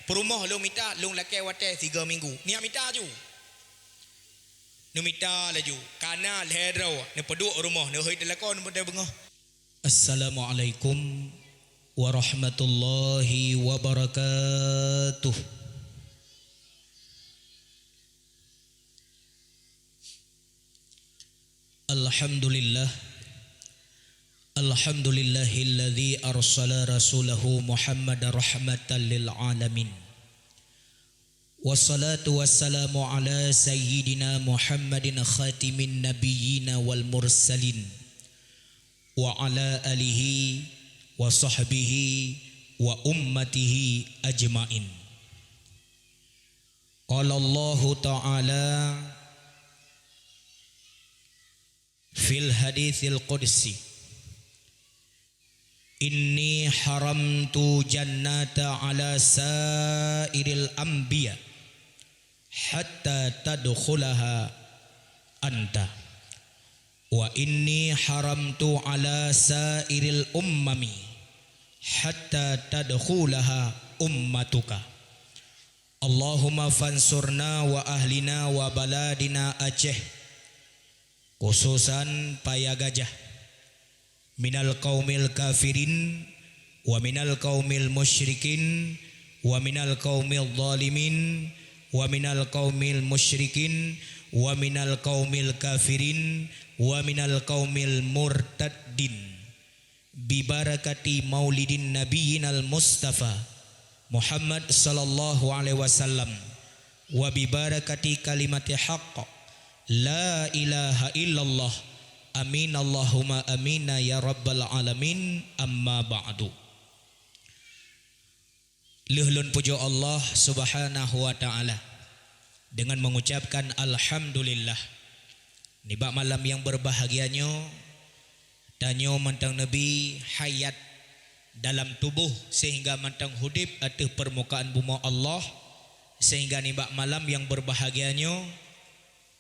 Perumah lu minta lu lakai watai 3 minggu. Niat minta ju. Nu minta laju. Kana lehero ne peduk rumah ne hoi delakon pada bengah. Assalamualaikum warahmatullahi wabarakatuh. Alhamdulillah. Alhamdulillahilladzi arsala rasulahu Muhammadar rahmatan lil alamin. Wassalatu wassalamu ala sayyidina Muhammadin khatimin nabiyyin wal mursalin wa ala alihi wa sahbihi wa ummatihi ajmain. Qala Allah ta'ala fil haditsil qudsi, inni haramtu jannata ala sairil anbiya hatta tadkhulaha anta wa inni haramtu ala sairil ummami hatta tadkhulaha ummatuka. Allahumma fansurna wa ahlina wa baladina Aceh, khususan Paya Gajah, minal qaumil kafirin wa minal qaumil musyrikin wa minal qaumil zalimin wa minal qaumil musyrikin wa minal qaumil kafirin wa minal qaumil murtaddin bi barakati maulidin nabiyinal mustafa Muhammad sallallahu alaihi wasallam wa bi barakati kalimati haqq la ilaha illallah. Amin Allahumma amina ya rabbal alamin. Amma ba'du. Luhun puja Allah subhanahu wa ta'ala dengan mengucapkan alhamdulillah. Nibak malam yang berbahagianya danyo mantang Nabi hayat dalam tubuh sehingga mantang hudib atau permukaan bumi Allah, sehingga nibak malam yang berbahagianya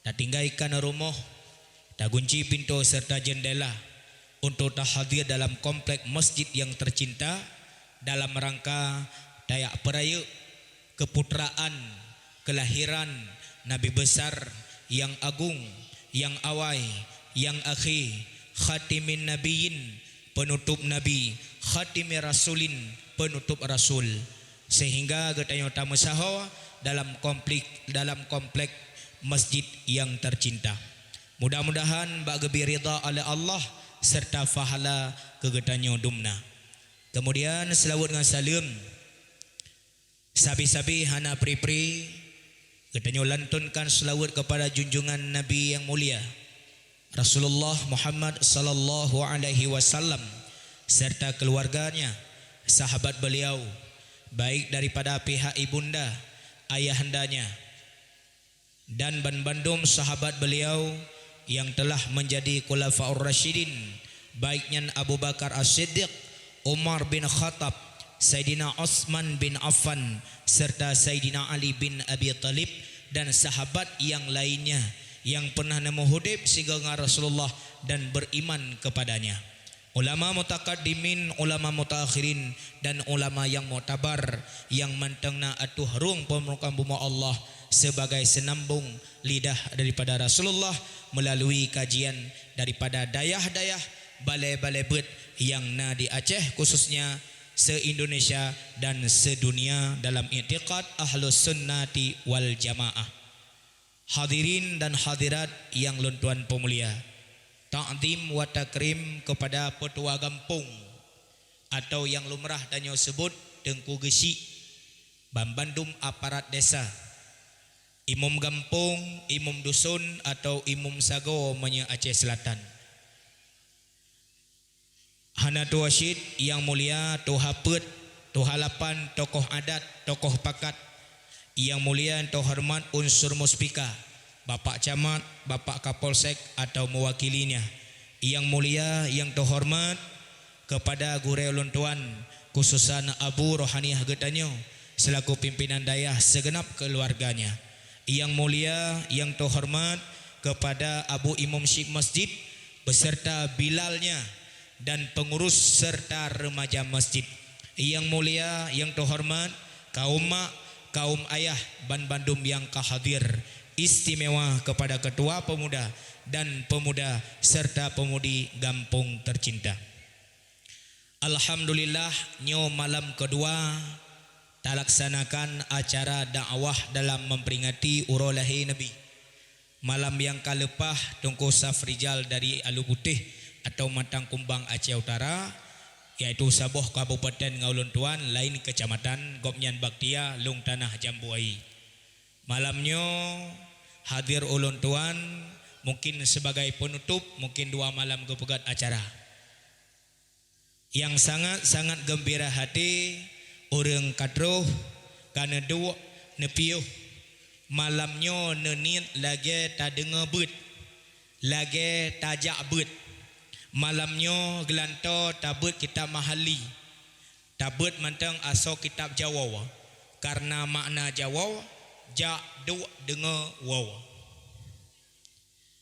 tak tinggalkan rumah, tak kunci pintu serta jendela untuk tak hadir dalam komplek masjid yang tercinta dalam rangka dayak peraya keputraan kelahiran Nabi besar yang agung, yang awai, yang akhir, khatimin nabiyin, penutup nabi, khatimi rasulin, penutup rasul, sehingga getanya tamu sahawa dalam komplek masjid yang tercinta. Mudah-mudahan bak gebi ridha oleh Allah serta fahala kegetanyo dumna. Kemudian selawat dengan salam sabi-sabi hana pri-pri getanyo lantunkan selawat kepada junjungan Nabi yang mulia Rasulullah Muhammad sallallahu alaihi wasallam serta keluarganya, sahabat beliau, baik daripada pihak ibunda, ayahandanya, dan bandum sahabat beliau yang telah menjadi khulafaur rasyidin, baiknya Abu Bakar As-Siddiq, Umar bin Khattab, Sayyidina Utsman bin Affan serta Sayyidina Ali bin Abi Thalib dan sahabat yang lainnya yang pernah nemu hudib sehingga Rasulullah dan beriman kepadanya. Ulama mutaqaddimin, ulama mutaakhirin, dan ulama yang mutabar yang mantengna atuh rung permukaan bumi Allah sebagai senambung lidah daripada Rasulullah melalui kajian daripada dayah-dayah balai-balai bet yang na di Aceh, khususnya se-Indonesia dan sedunia dalam i'tiqad Ahlus Sunnati wal Jamaah. Hadirin dan hadirat yang luntuan pemulia, ta'zim wa takrim kepada petua gampung atau yang lumrah danyo sebut Tengku Gesi, Bambandum aparat desa, imam gampung, imam dusun atau imam sago menye Aceh Selatan. Hana tu Wasyid yang mulia, tu Hapet, tu Halapan, tokoh adat, tokoh pakat yang mulia, tu hormat unsur muspika, Bapak Camat, Bapak Kapolsek atau mewakilinya, yang mulia, yang tu hormat kepada gurau luntuan khususan Abu Rohaniah Getanyo selaku pimpinan dayah segenap keluarganya, yang mulia, yang tu hormat kepada Abu Imam Syekh Masjid beserta bilalnya dan pengurus serta remaja masjid, yang mulia, yang terhormat kaum mak, kaum ayah Ban Bandung yang kahadir, istimewa kepada ketua pemuda dan pemuda serta pemudi Gampung tercinta. Alhamdulillah nyo malam kedua talaksanakan acara dakwah dalam memperingati urau lahir Nabi. Malam yang kalepah Tungku Safrijal dari Alu Putih atau Matang Kumbang Aceh Utara, yaitu Saboh Kabupaten Ngaulun Tuan, lain kecamatan Gopnyan Baktia, Lung Tanah Jambuai. Malamnya hadir ulun tuan, mungkin sebagai penutup, mungkin 2 malam kepegat acara. Yang sangat-sangat gembira hati orang kadroh karena dua nepiuh malamnya nenit lagi tak dengar bet, lagi tajak bet. Malamnya gelanto tabut kitab mahali, tabut mantang asal kitab Jawa, karena makna Jawa ja dua dengar waw,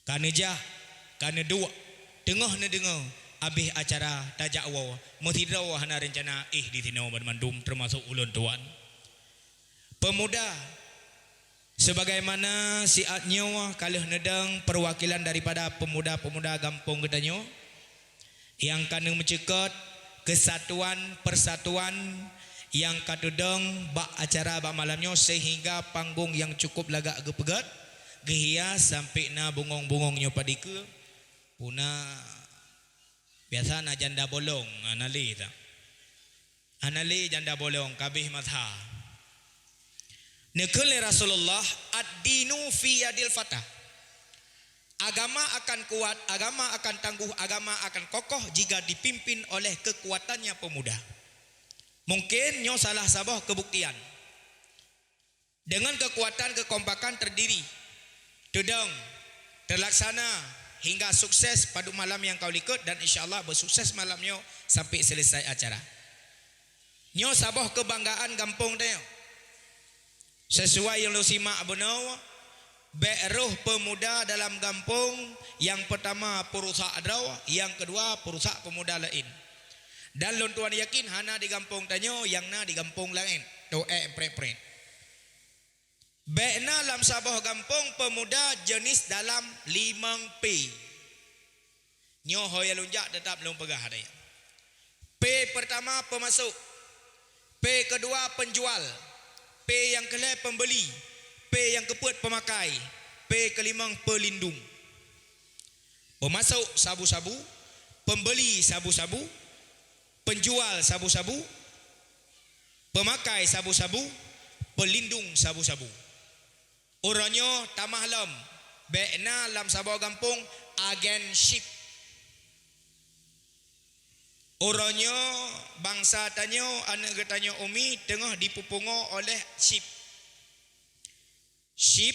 karena ja karena dua tengah na dengar habis acara tajak waw mesti daw hana rencana di Tinau Bandung termasuk ulun tuan pemuda sebagaimana siatnya kalih nedang perwakilan daripada pemuda-pemuda Gampung Gedanyo yang kaneng mencekot kesatuan persatuan yang katudeng bak acara bak malamnya, sehingga panggung yang cukup lagak gepegat gehias sampai na bungong-bungongnya padike puna biasa na janda bolong anali tak anali janda bolong kabih madha nekele Rasulullah ad-dinu fi yadil fatah. Agama akan kuat, agama akan tangguh, agama akan kokoh jika dipimpin oleh kekuatannya pemuda. Mungkin nyo salah sabah kebuktian. Dengan kekuatan kekompakan terdiri, tudang, terlaksana hingga sukses pada malam yang kau likut, dan insyaAllah bersukses malamnya sampai selesai acara. Nyo sabah kebanggaan Gampung dia. Sesuai yang lo simak benar, beruh pemuda dalam Gampung, yang pertama perusak adraw, yang kedua perusak pemuda lain. Dan lon tuan yakin hana di Gampung tanyo, yang na di Gampung lain. Toe pre-pre. Be'na dalam sabah Gampung pemuda jenis dalam 5P. Nyo hoya lunjak tetap belum pegah ada. P pertama pemasuk, P kedua penjual, P yang kelima pembeli, P yang keempat pemakai, P kelima pelindung. Pemasuk sabu-sabu, pembeli sabu-sabu, penjual sabu-sabu, pemakai sabu-sabu, pelindung sabu-sabu. Orangnya tamah lam, be'na lam sabah Gampung agenship. Orangnya bangsa tanyo anak getanyo umi tengah dipupungo oleh ship. Ship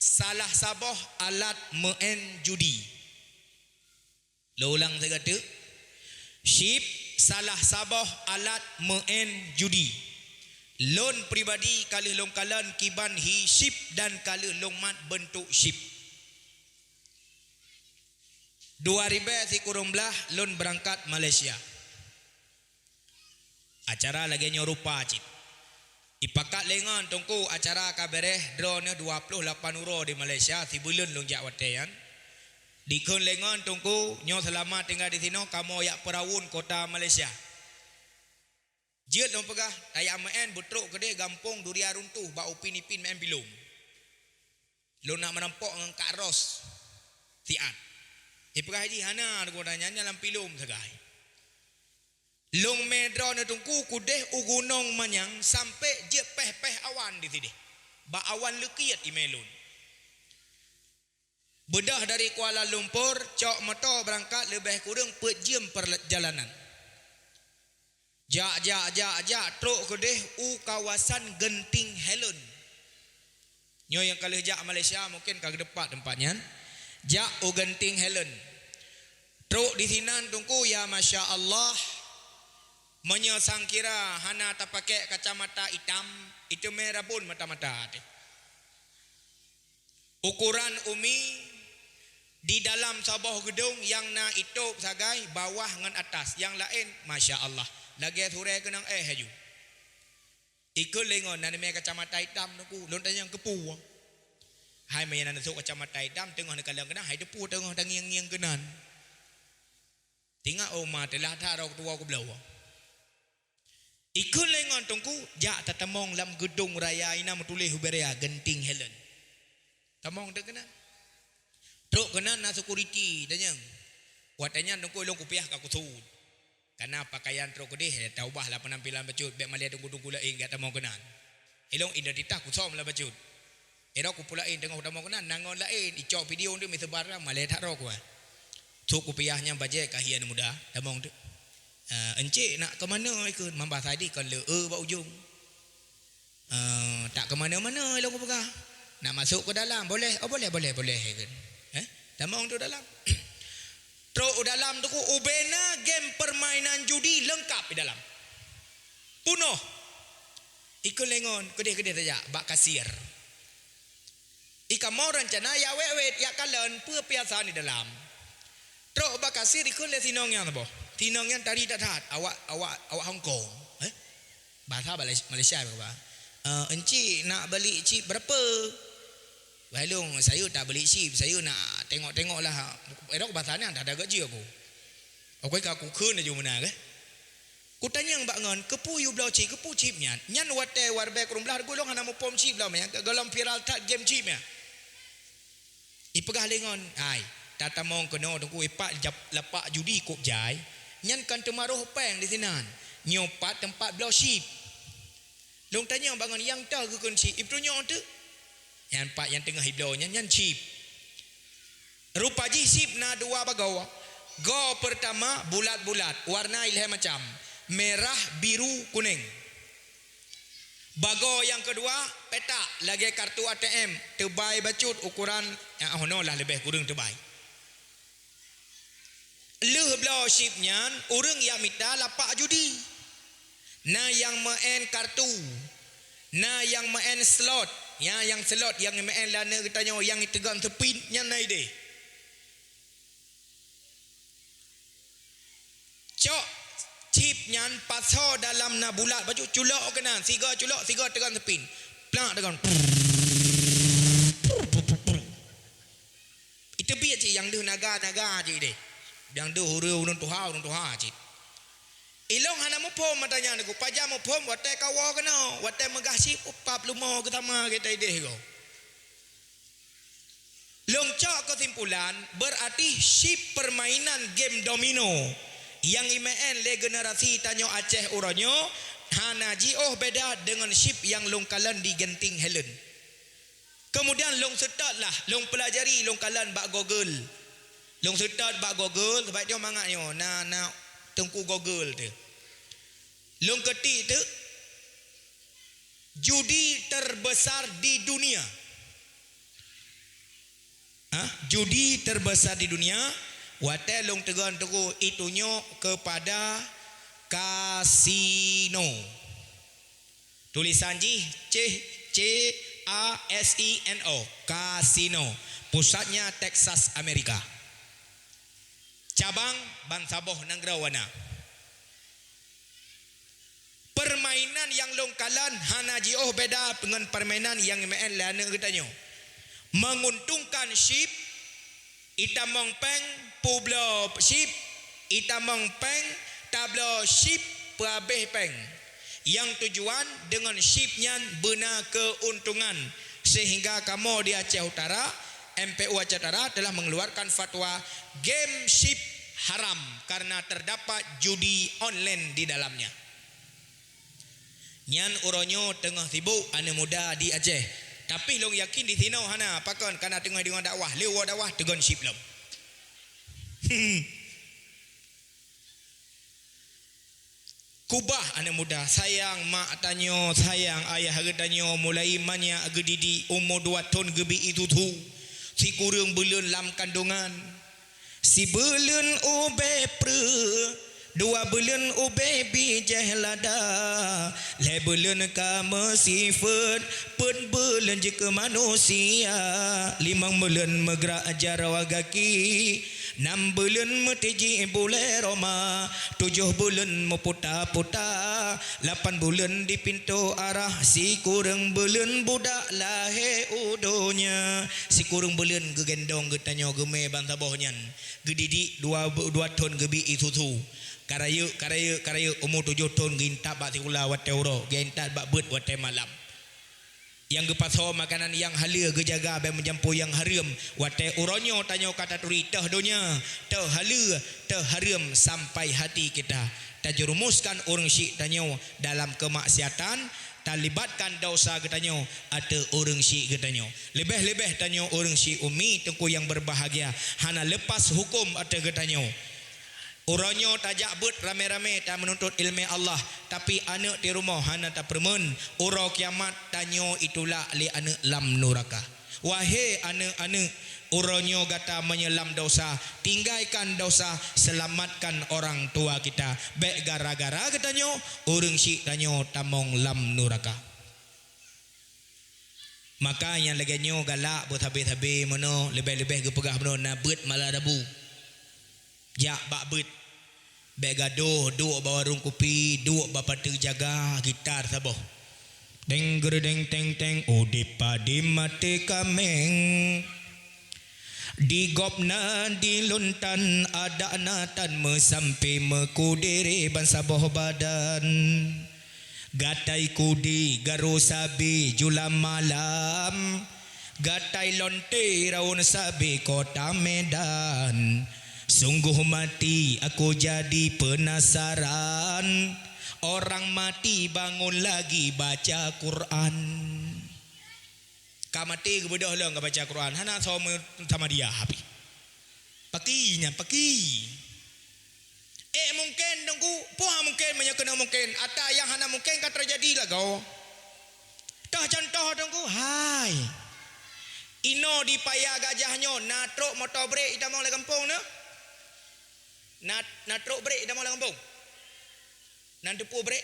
salah sabah alat main judi. Lo ulang saya kata, ship salah sabah alat main judi. Lon pribadi kali long kalan kiban hi ship dan kali long mat bentuk ship. 2013 lon berangkat Malaysia. Acara lagi nyorupa cip. Ipakat lengan tungku acara kabereh drone 28 euro di Malaysia si bulan long jak watean. Dikun lengan tungku nyo selama tinggal di sini kamu yak perawun kota Malaysia. Jiat long pegah ayak main butruk gede Gampung duria runtuh ba upin ipin main bilum. Lo nak menampok dengan Kak Ros tiat. Ipegah haji hana aku tanya dalam pilum segai. Long medro na tungku kudeh ugunong manyang sampai je peh-peh awan di sini. Ba awan lekiat imelun. Bedah dari Kuala Lumpur cok motor berangkat lebih kurang 4 jam perjalanan. Jak truk kedeh kawasan Genting Helen. Nyo yang kalau jak Malaysia mungkin kagak depan tempatnya. Jak Genting Helen. Truk di sinan tungku ya Masya Allah. Menyesang kira hana tak pakai kacamata hitam, itu merah pun mata-mata. Ukuran umi di dalam sabah gedung yang na itu sagai bawah dengan atas, yang lain Masya Allah lagi surai kenang haju. Ikut lengon nan me kacamata hitam tu lon tanya kepu. Hai me nan sok kacamata hitam tengah nak kalang kena hai depu tengah tangiang-ngiang kenan. Tinggal oma telah tarok tua ku belau. Ikut lengon tungku jak tatamong lam gedung raya ina mutulih huberea genting Helen. Tamong dak kena. Truk kena na security tanya. Watanya tungku long kupiah ka kusud. Karena pakaian truk kedih taubah lah penampilan bacut bek malia tunggu-tunggu lain gat tamong kenan. Elong identitas ku som lah bacut. Era ku pulain tengah tamong kenan nangon lain icok video tu mi sebarang malia tak rok ku. Truk kupiahnya bajai kahian muda tamong tu. Encik nak ke mana ikut mambah tadi kan le bak ujung. Tak ke mana-mana elong ku pegah. Nak masuk ke dalam boleh? Oh boleh ikut. Tamong tu dalam. Truk dalam tu ubena game permainan judi lengkap di dalam. Punuh. Ikut lengon kedih-kedih saja bak kasir. Ika mau rencana ya wet ya kalen pue biasa di dalam. Truk bak kasir ikut le tinong yang apa? Tinong yang tadi datat awak Hong Kong. Bahasa Malaysia apa? Encik nak beli chip berapa? Balong saya tak beli chip, saya nak tengok-tengok lah. Erok bahasanya tak ada gaji aku. Aku aku kun aja mana ke? Ku tanya mbak ngon, kepu you belau chip, kepu chipnya. Nyan wate warbe kurung belah golong hana mu pom chip belau maya, golong viral tak game chipnya. Ipegah lengon, ai, tata mong keno tungku ipak lapak judi kop jai. Nyan kan temaruh peng di sinan. Nyopat tempat belau chip. Long tanya mbak ngon yang tahu ke kun chip, itu nyong tu. Yang pak yang tengah hiblau nyan chip. Rupa ji chip na dua bagau. Go pertama bulat-bulat, warna ilham macam merah, biru, kuning. Bago yang kedua petak lagi kartu ATM tebai bacut ukuran no lah lebih kurang tebai. Leh belau chip nyan urang yang minta lapak judi. Na yang main kartu. Na yang main slot. Ya yang slot yang main lana katanya yang tegang tepin nyan nai deh. Cok chip nyan paso dalam na bulat baju culok kena siga tegang tepin. Plak tegang. Itu biar cik yang dia naga cik deh. Yang dia huru tuha cik. Ilong hana mu pom matanya aku pajam mu pom watai kawa kena watai megah sip upap lumo ketama kita ide go. Long cok kesimpulan berarti sip permainan game domino yang imain le generasi tanyo Aceh uronyo hana jioh beda dengan sip yang long kalan di Genting Helen. Kemudian long start lah long pelajari long kalan bak Google. Long start bak Google sebab dia mangatnya na tengku Google tu. Long ketik tu judi terbesar di dunia. Judi terbesar di dunia. Watai long tegan tu itunya kepada kasino. Tulisan ji CASINO kasino. Pusatnya Texas, Amerika. Cabang Bansaboh Nanggarawana. Permainan yang longkalan hana jioh beda dengan permainan yang main lana katanya. Menguntungkan ship itamong peng publo ship itamong peng tablo ship perabeh peng. Yang tujuan dengan shipnya benar keuntungan sehingga kamu di Aceh Utara MPU Aceh Utara telah mengeluarkan fatwa game ship haram karena terdapat judi online di dalamnya. Nyan uronyo tengah sibuk anak muda di Aceh. Tapi long yakin di sini hana pakon karena tengah dengan dakwah, lewat dakwah tegon ship lom. Kubah anak muda sayang mak tanyo, sayang ayah tanyo mulai manya gedidi umur 2 tahun gebi itu tu. Si kurang belun lam kandungan. Si belun ube pre 2 bulan ube bijah lada. Le bulan kamu sifat pun bulan jika manusia. 5 bulan megerak ajar wagaki. 6 bulan metiji bulan Roma, 7 bulan meputa-puta, 8 bulan di pintu arah, si kurang bulan budak lahir udonya, si kurang bulan gegendong getanyo geme bangsa bohnyan, gedidik 2 ton gebi isusu. Karaya umur 7 tahun gintat bak sikula wate uro, gintat bak bet wate malam. Yang gepaso makanan yang halia gejaga be menjampu yang haram wate uronyo tanyo kata turi teh donya teh halia teh haram sampai hati kita. Tajurumuskan orang syik tanyo dalam kemaksiatan, talibatkan dosa getanyo ada orang syik getanyo. Lebih-lebih tanyo orang syik umi tengku yang berbahagia hana lepas hukum ada getanyo. Uranyo tajak bet rame-rame tak menuntut ilmu Allah, tapi anak di rumah hana tak permen. Uro kiamat tanyo itulah li anak lam neraka. Wahai anak-anak, uranyo gata menyelam dosa, tinggalkan dosa, selamatkan orang tua kita. Baik gara-gara katanya orang syik tanyo tamong lam neraka. Maka yang laginya galak buat habis-habis mana lebih-lebih gepegah mana na bet malah dabu. Ya bak bet begaduh duk bawa warung kopi, duk bapak terjaga gitar saboh. Deng gerdeng teng teng udipa di mati kameng. Di gopna di luntan ada natan me sampai mekudiri ban saboh badan. Gatai kudi garu sabi julam malam. Gatai lonte raun sabi kota Medan. Sungguh mati aku jadi penasaran, orang mati bangun lagi baca Quran. Kau mati kebedah lah enggak baca Quran, hana sama dia hapi. Pakinya paki. Mungkin dongku, puha mungkin menyakena mungkin, ata yang hana mungkin kan terjadi lah kau. Tah contoh dongku, hai. Ino di paya gajahnya, natrok motor brek ita mau le kampung ne. Natrok brek dah mau kampung. Nan tepu brek.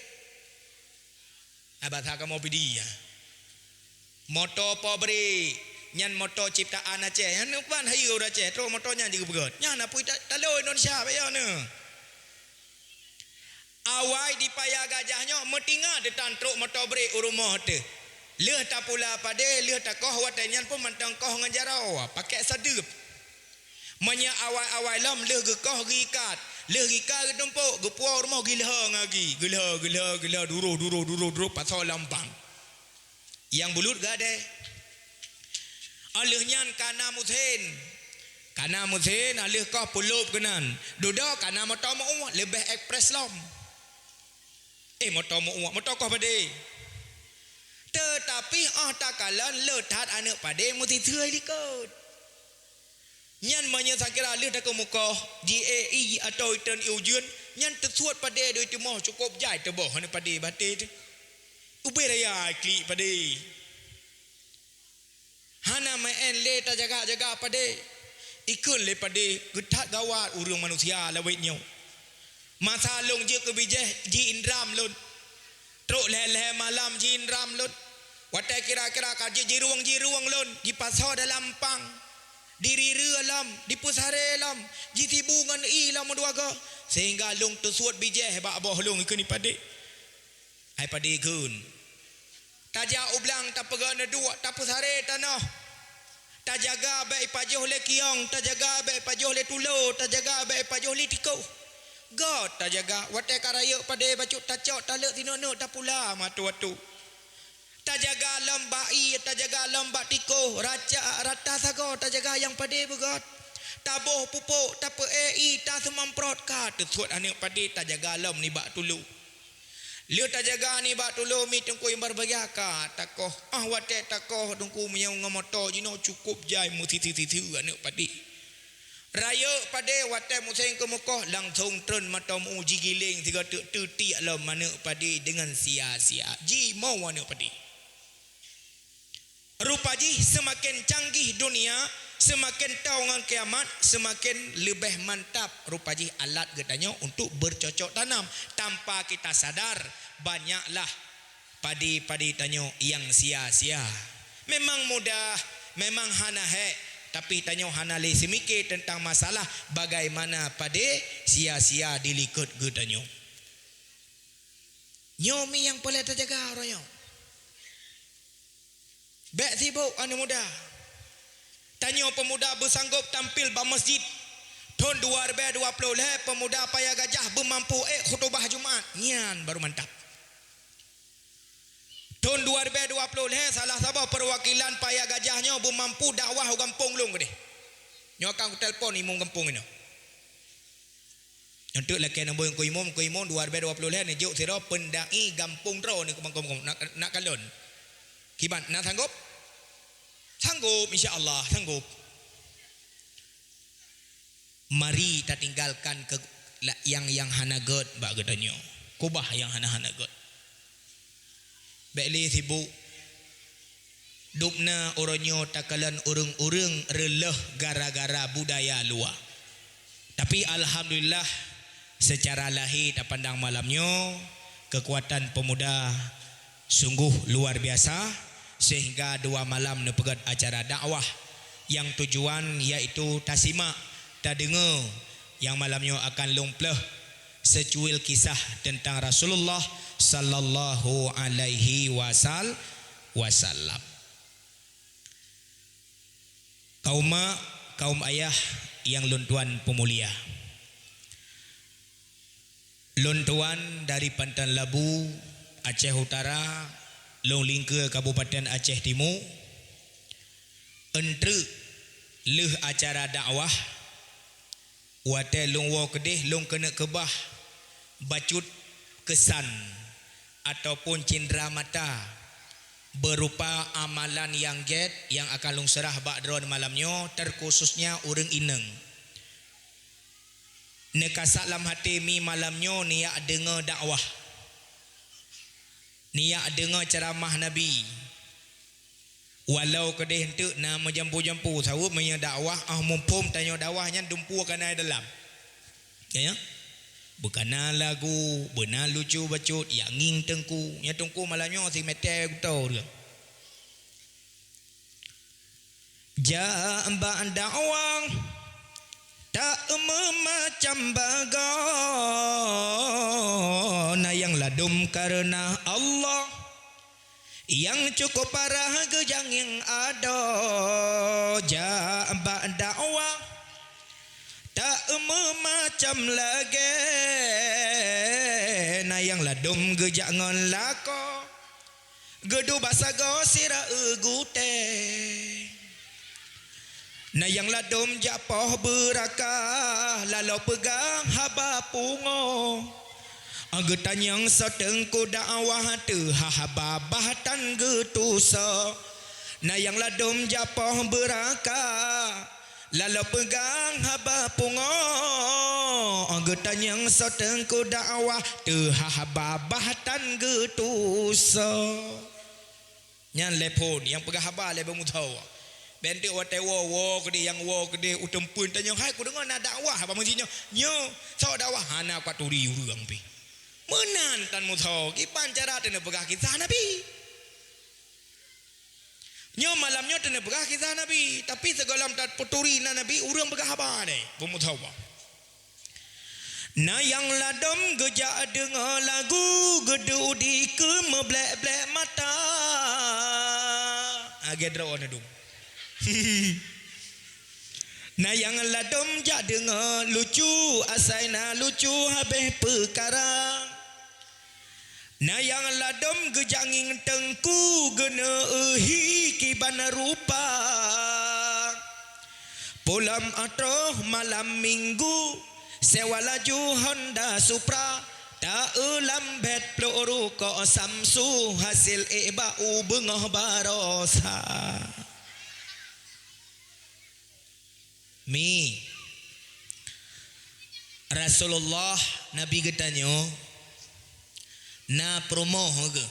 Abah tak mau pidi ya. Motor po brek. Nyan motor ciptaan Aceh. Nyan pan hayu dah Aceh. Tro motornya juga begot. Nyan apa talo Indonesia ya ne. Awai di payah gajahnya metinga de tantruk motor brek rumah te. Leh tak pula pade, leh tak koh wat nyan pun mantang koh nganjarau. Pakai sadup. Manya awai-awai lam leh gekoh gikat. Leh gikat getumpuk gepuau rumah gilha ngagi. Gilha duru pasal lampang. Yang bulut gade. Alehnya kana muthen. Kana muthen aleh kau pulup kenan. Duda kana motor mau lebih ekspres lam. Motor mau motor kau pade. Tetapi takalan letat anak pade muti thui likut. Nyan manya sakira leh tak muka GAE atau itan ujian nyan tersuat pada do itu mau cukup jai teboh hana pada batik ube raya kli pada hana main le ta jaga pada ikun le pada getat gawat urang manusia lawitnya masa long je ke bijeh ji indram lun truk leh malam ji indram lun watai kira-kira kaji jiruang lun di pasar dalam pang diri alam di pusare alam jiti bungan ilam duaga sehingga long tersuat bijeh bak boh long ikun ipade ai pade ikun taja ublang ta pegana dua ta pusare tanah ta jaga baik pajoh le kiong ta jaga baik pajoh le tulo ta jaga baik pajoh le tiko god ta jaga wate karaya pade bacuk ta cok ta lek tinono ta pula matu tajaga lambai tajaga lambak tiko rata sago tajaga yang pade begot taboh pupuk tape ta semamprot ka tersuat anak pade tajaga lam ni bak tulu le tajaga ni bak tulu mi tengku yang berbahagia ka takoh wate takoh tengku menyau ngamoto jino cukup jai muti-titu anak pade raya pade wate museng ke mukoh langsung tren matom uji giling tiga tuti alam anak pade dengan sia-sia ji mau anak pade. Rupaji semakin canggih dunia, semakin tahu ngan kiamat, semakin lebih mantap rupaji alat getanya untuk bercocok tanam. Tanpa kita sadar, banyaklah padi-padi tanyo yang sia-sia. Memang mudah, memang hana Tapi tanya hana le semikir tentang masalah bagaimana pada sia-sia dilikut ke tanya. Nyomi yang boleh terjaga orangnya. Baik sibuk anu muda. Tanya pemuda bersanggup tampil di masjid. Tahun 2020 pemuda payah gajah bermampu khutbah Jumaat. Nyan baru mantap. Tahun 2020 salah satu perwakilan payah gajahnya bermampu dakwah kampung long gede. Nyokang telefon imam kampung ini. Untuk laki nombor ko imam 2020 ni juk sira pendai kampung tro ni kampung nak kalon. Kiban nak sanggup? Sanggup insya-Allah sanggup. Mari kita tinggalkan ke yang hanagot bak gedanyo. Kubah yang hana-hanagot. Baiklah sibuk dupna oronyo takalan urung-urung releh gara-gara budaya luar. Tapi alhamdulillah secara lahir tak pandang malamnya kekuatan pemuda sungguh luar biasa sehingga 2 malam nepegat acara dakwah yang tujuan iaitu tasimak tak dengar yang malamnya akan lumpleh secuil kisah tentang Rasulullah sallallahu alaihi wasallam. Kaum ayah yang luntuan pemulia. Luntuan dari Pantan Labu, Aceh Utara, long lingke Kabupaten Aceh Timur. Entre leh acara dakwah wate long wo kedih long kena kebah bacut kesan ataupun cindera mata berupa amalan yang get yang akan long serah bakdron malamnya terkhususnya urang ineng. Nekasak lam hati mi malamnya niat dengar dakwah. Niat dengar ceramah Nabi. Walau kedih hentuk nama jampu-jampu sawut punya dakwah mumpum tanya dakwahnya dumpu kana dalam. Ya. Bekana lagu, benar lucu bacut, yang nging tengku, nya tengku malamnya si mete tahu dia. Jamba dakwah tak memacam bagana yang ladum karena Allah yang cukup parah gejang yang ada. Jamba dakwah tak memacam lagi na yang ladum gejangan lako gedu basa gosira egute na yang ladum japoh berakah lalu pegang haba pungo agetan yang setengku dakwah tu haba bahatan getusa na yang ladum japoh berakah lalu pegang haba pungo agetan yang setengku dakwah tu haba bahatan getusa nyan lepon yang pegang haba le bemutau bentik wate wo gede yang wo gede utempun tanya hai ku dengar nak dakwah apa maksudnya nyo so dakwah hana ka turi urang pi menan tan mutau ki pancara tene pegah kisah Nabi nyo malamnya tene pegah kisah Nabi tapi segalam tat peturi na Nabi urang pegah apa deh bemutau na yang ladam geja dengar lagu gedu di ke meblek-blek mata agedra ona dum na yang ladom jak dengar lucu asaina lucu habis perkara na yang ladom gejanging tengku gena ehi kiban rupa pulam atroh malam minggu sewa laju Honda Supra tak lambet peluru ko Samsu hasil ibau bengah barosa mi Rasulullah Nabi getanyo na promo ge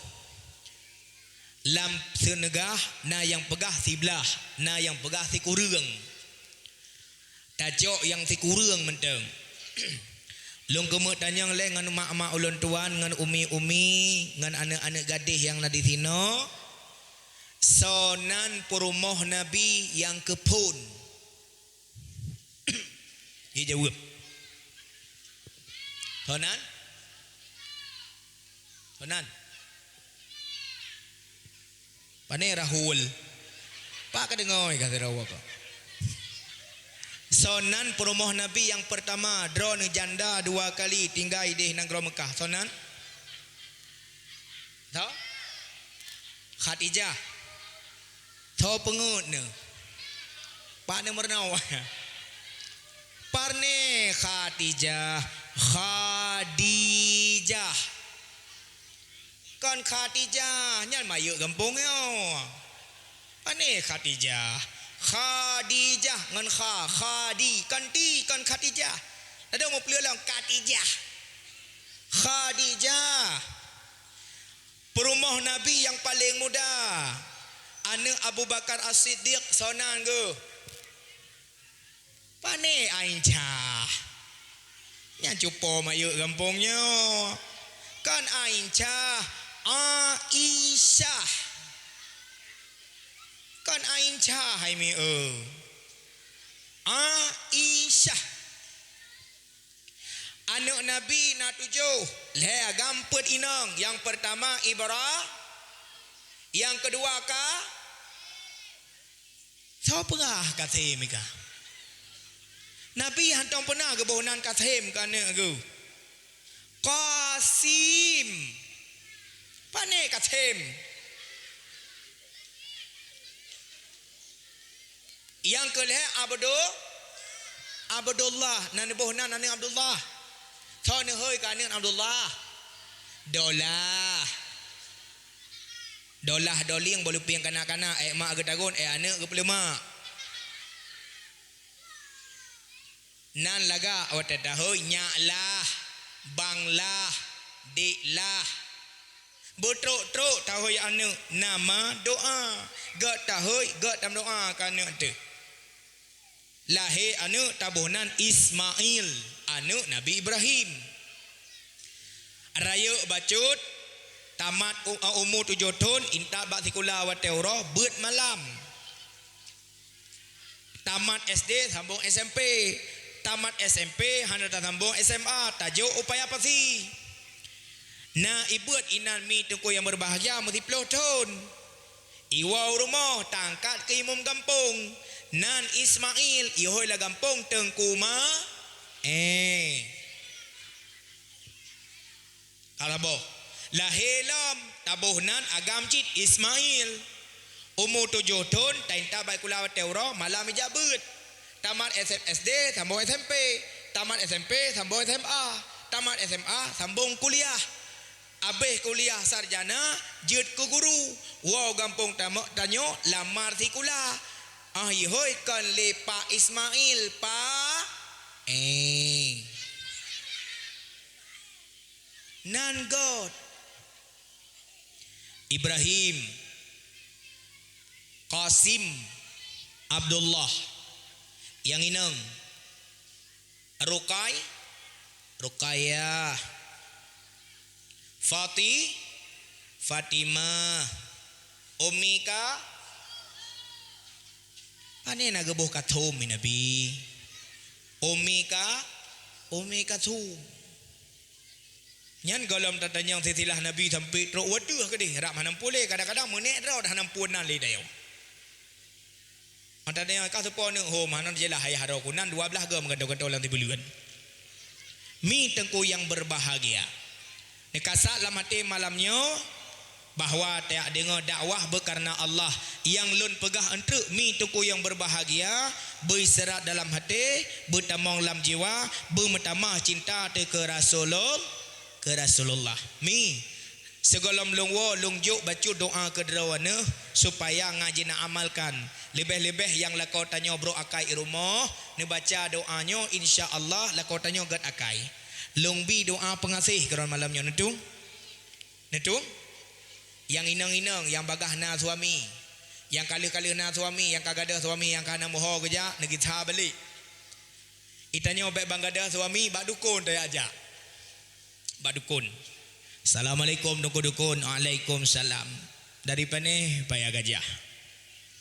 lam senegah na yang pegah siblah na yang pegah si kurang tajok yang si kurang menteng long kemuk tanyang le ngan mak-mak ulun tuan ngan umi-umi ngan anak-anak gadis yang na di sino sonan perumoh Nabi yang kepun Dia jawab. Tonan. Pane Rahul. Pak kadengoi kata rawa kok. Sonan perumoh Nabi yang pertama drone janda 2 kali tinggal di negara Mekah. Sonan. Tahu? Khadijah. Tahu pengut ne. Pak ne mernawa. Parne Khadijah. Kan Khadijah nyan mayu kampungnya. Pane Khadijah ngan khadi kan ti kan Khadijah. Ada mau pelih lang Khadijah. Perumah Nabi yang paling muda. Anak Abu Bakar As-Siddiq sonan ke. Pane Aisyah. Yang cupo mayu kampungnya. Kan Aisyah. Kan Aisyah hai mi Aisyah. Anak Nabi na 7. Le gampet inang. Yang pertama Ibrah. Yang kedua ka. Siapa pernah kathim ka? Nabi hantong pernah ke bohonan kathim ka ne ke? Qasim. Pane kathim. Yang kelih Abdullah. Nani bohonan nani Abdullah. Thon ne hơi ka ne Abdullah. Dolah doling boleh piang kanak-kanak mak getagon anak ke pelema. Nan laga awat tahoy nya lah, bang lah, dik lah. Betruk-truk tahoy anak nama doa. Gak tahoy gak tam doa kana tu. Lahir anak tabuhnan Ismail, anak Nabi Ibrahim. Raya bacut tamat umur 7 tahun inta baktikula wa teuro beut malam. Tamat SD sambung SMP. Tamat SMP hendak sambung SMA. Tajuk upaya pasi. Nah ibuat inan mi tungku yang berbahagia mesti 10 tahun. Iwau rumah tangkat ke imam kampung. Nan Ismail ihoi la kampung tengkuma. Alabo. Lahilam tabuhnan agam cit Ismail. Umur 7 tahun tainta baik kula teuro malam ijabut. Tamat SD sambung SMP. Tamat SMP sambung SMA. Tamat SMA sambung kuliah. Abeh kuliah sarjana jut ke guru. Wow gampung tanyo lamar si kula. Ihoi kan le Pak Ismail Pak. Nan God Ibrahim Qasim Abdullah yang inang Rukayah Fatimah Umika ane nagabuh kathum Nabi Umika thum nyan galam tatanyang sitilah Nabi sampai teruk waduh ke deh rak manam pulih kadang-kadang menek rau dah nampunan le dayo antanya ka sepo ne ho manan jelah hayah ro kunan 12 gam gado-gado lang tibuluan mi tengku yang berbahagia nekasa lamate malamnya bahwa tak dengar dakwah berkarena Allah yang lun pegah entruk mi tengku yang berbahagia berserat dalam hati bertamang dalam jiwa bermetamah cinta ke Rasulullah mi segolom lungwo lungjuk baca doa kederawana supaya ngaji nak amalkan lebih-lebih yang lakau tanya bro akai rumah ni baca doanya insya-Allah lakau tanya gat akai lungbi doa pengasih keron malamnya netung yang inang-inang yang bagah na suami yang kali-kali na suami yang kagada suami yang kana moho kerja negi tha balik itanya baik bangada suami bak dukun taya aja badukun. Assalamualaikum dukun. Waalaikumsalam. Dari pane payah gajah.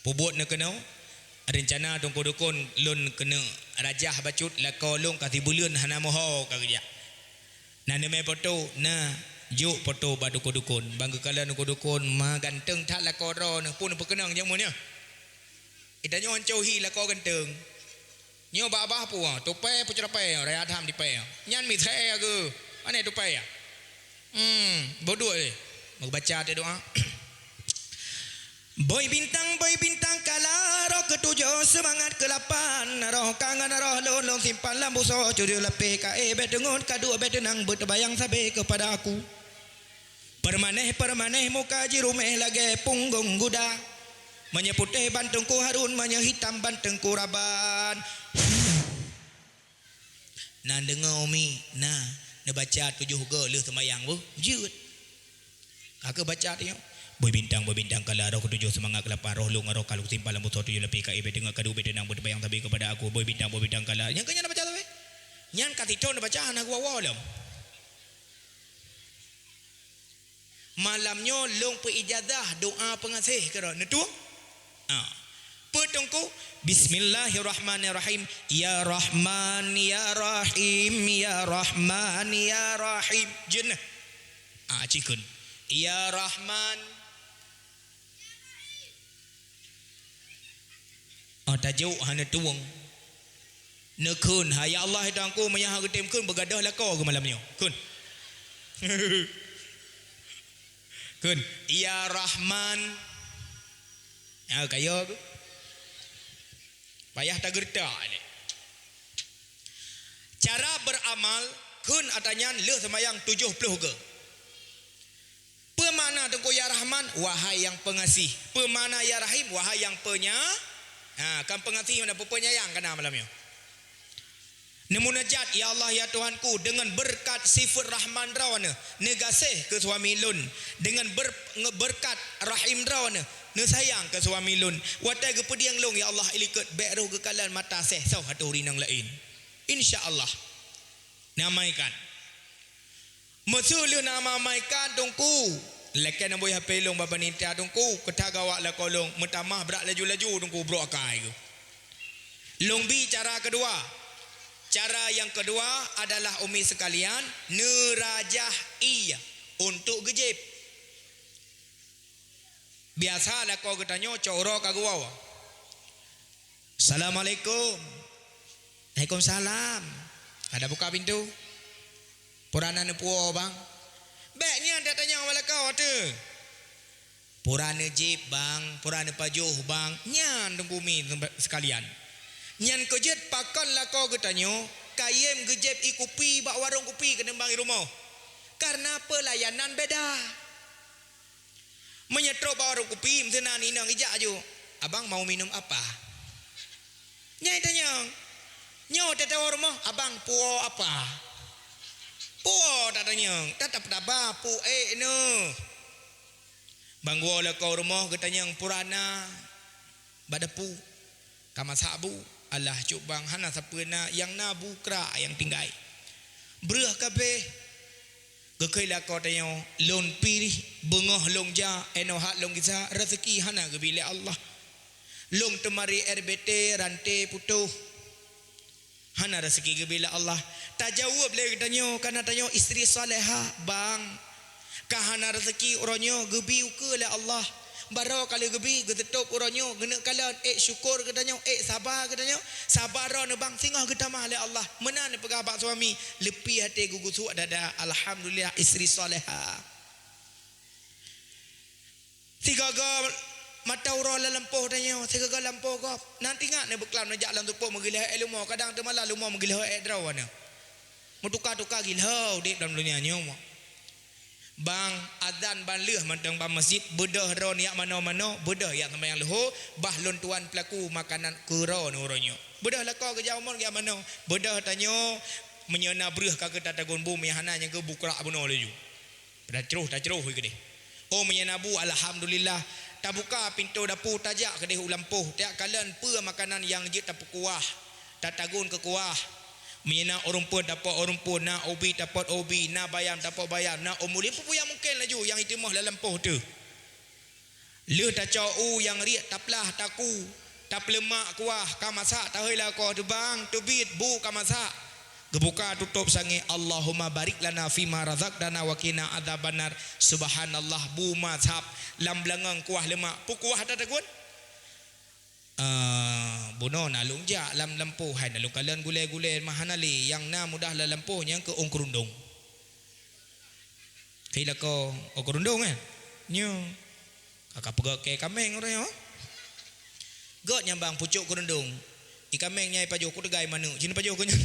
Pubut nak kena rencana dukun lun kena rajah bacut lakolong kati bulan hana moho kagja na ne me foto na juk foto ba dukun bangga kala dukun ma ganteng tak lakoro ne pun perkenang jamunya itanyo ancohi lako ganteng nyo ba bah pu tupai pu cerapai raya tham di pai nyan mi the ke ane tupai ya bodoh mau baca ada doa. Boy bintang kala roh ketujuh semangat ke-8 roh kangen roh lolong simpan lampu so curi lepih kae bedengun kadua bedenang bertebayang sabe kepada aku permaneh muka jirumeh lagi punggung guda menyeputih bantungku harun menyehitam bantungku raban nah dengar umi nah baca 7 geleh semayang bu jut kakak baca dia boy bintang kala roh ketujuh semangat ke-8 roh lung roh kalau simpan lampu so tujuh lepih kae bedengun kadua bedenang bertebayang sabe kepada aku boy bintang kala yang kenya nak baca tu nyan katiton baca anak wawa lam malamnya long peijazah doa pengasih kira netu petungku bismillahirrahmanirrahim ya rahman ya rahim ya rahman ya rahim jenah cikun ya rahman tajuk hana tuang nekun ya Allah hitangku menyah getim kun begadah lako ke malamnya kun kun ya rahman kaya tu payah tak gerta ni cara beramal kun atanya leh semayang 70 ke pemana tengku ya rahman wahai yang pengasih pemana ya rahim wahai yang kan pengasih mana penyayang kana malamnya Nemunajat ya Allah ya Tuhanku dengan berkat sifat rahman rawana negasih ke suami lun dengan berkat rahim rawana ne sayang ke suami lun watai ke pediang long ya Allah ilikut beru kekalan mata seh sau hatu rinang lain insyaallah namaikan masulun namaikan tungku lekan boy HP long baba nita tungku ketagawak la kolong metamah berak laju-laju tungku bro akai ke long bi cara kedua. Cara yang kedua adalah umi sekalian nerajah iya untuk gejib. Biasalah kau ketanya coro kaguawa. Assalamualaikum. Waalaikumsalam. Ada buka pintu. Purana nepuo bang. Baiknya anda tanya wala kau tu. Purana jib bang, purana pajuh bang. Nyan tunggu mi sekalian. Nyan kejet pakan lah kau ketanya kayem gejep ikupi bak warung kopi ke nembang rumah karena pelayanan beda menyetrok bak warung kopi msenan inang ijak je abang mau minum apa nyai tanya nyo tetap rumah abang puo apa puo tak tanya tetap apa pu no bang gua lah kau rumah ketanya purana badapu kamar sabu Allah cubang hana sapena yang nabu kra yang tinggai berah kabeh gekailah kau tanya lon pilih bengah long ja enohat long kisah rezeki hana ke bila Allah long temari RBT rantai putuh hana rezeki ke bila Allah tak jawab lagi tanya karena tanya isteri salehah bang kahana rezeki orangnya gebi ke lah Allah Barau kali gebi getetup uranyo genek kala syukur katanya sabar katanya sabar ne bang singah getamah oleh Allah menan pegabak suami lepi hati gugusu dada alhamdulillah isteri salehah tiga gal mata ura lampuh tanya tiga gal lampuh kau nanti ngak ne beklam najak lam tupuk mengilah ilmu kadang temalah lumah mengilah drawana mutukar-tukar gilau dek dalam dunia nyomo bang azan ban leuh mantang bang masjid bedah ro niat mana-mana bedah yang sembahyang leho bah lon tuan pelaku makanan kuro nuronyo bedah la kau ke jaumon ke mana bedah tanyo menyena breuh ka ke tatagon bu mehana yang ke bukra buno leju dah ceruh ke deh oh menyena bu alhamdulillah tak buka pintu dapur tajak ke deh ulampuh tak kalan pe makanan yang je tak kuah tatagon ke kuah mina orang pun dapat orang pun na obi dapat obi na bayam dapat bayam na umuli pun yang mungkin laju yang itimah dalam poh tu le ta cau yang riak taplah taku tak lemak kuah ka masak tak heulah ko tu bang tu bit bu ka masak gebuka tutup sange Allahumma barik lana fima razaqtana wa qina adzabannar subhanallah bu mazhab lam belangang kuah lemak pu kuah tak takut buno nalung ja lam lempuh hai nalung kalian gulai-gulai mahanali yang na mudah la lempuh yang ke ong kerundung kila ko ong kerundung kan nyo kakak pegak ke kameng orang yo got nyambang pucuk kerundung ikameng nyai pajo ku degai manu cina pajo ku nya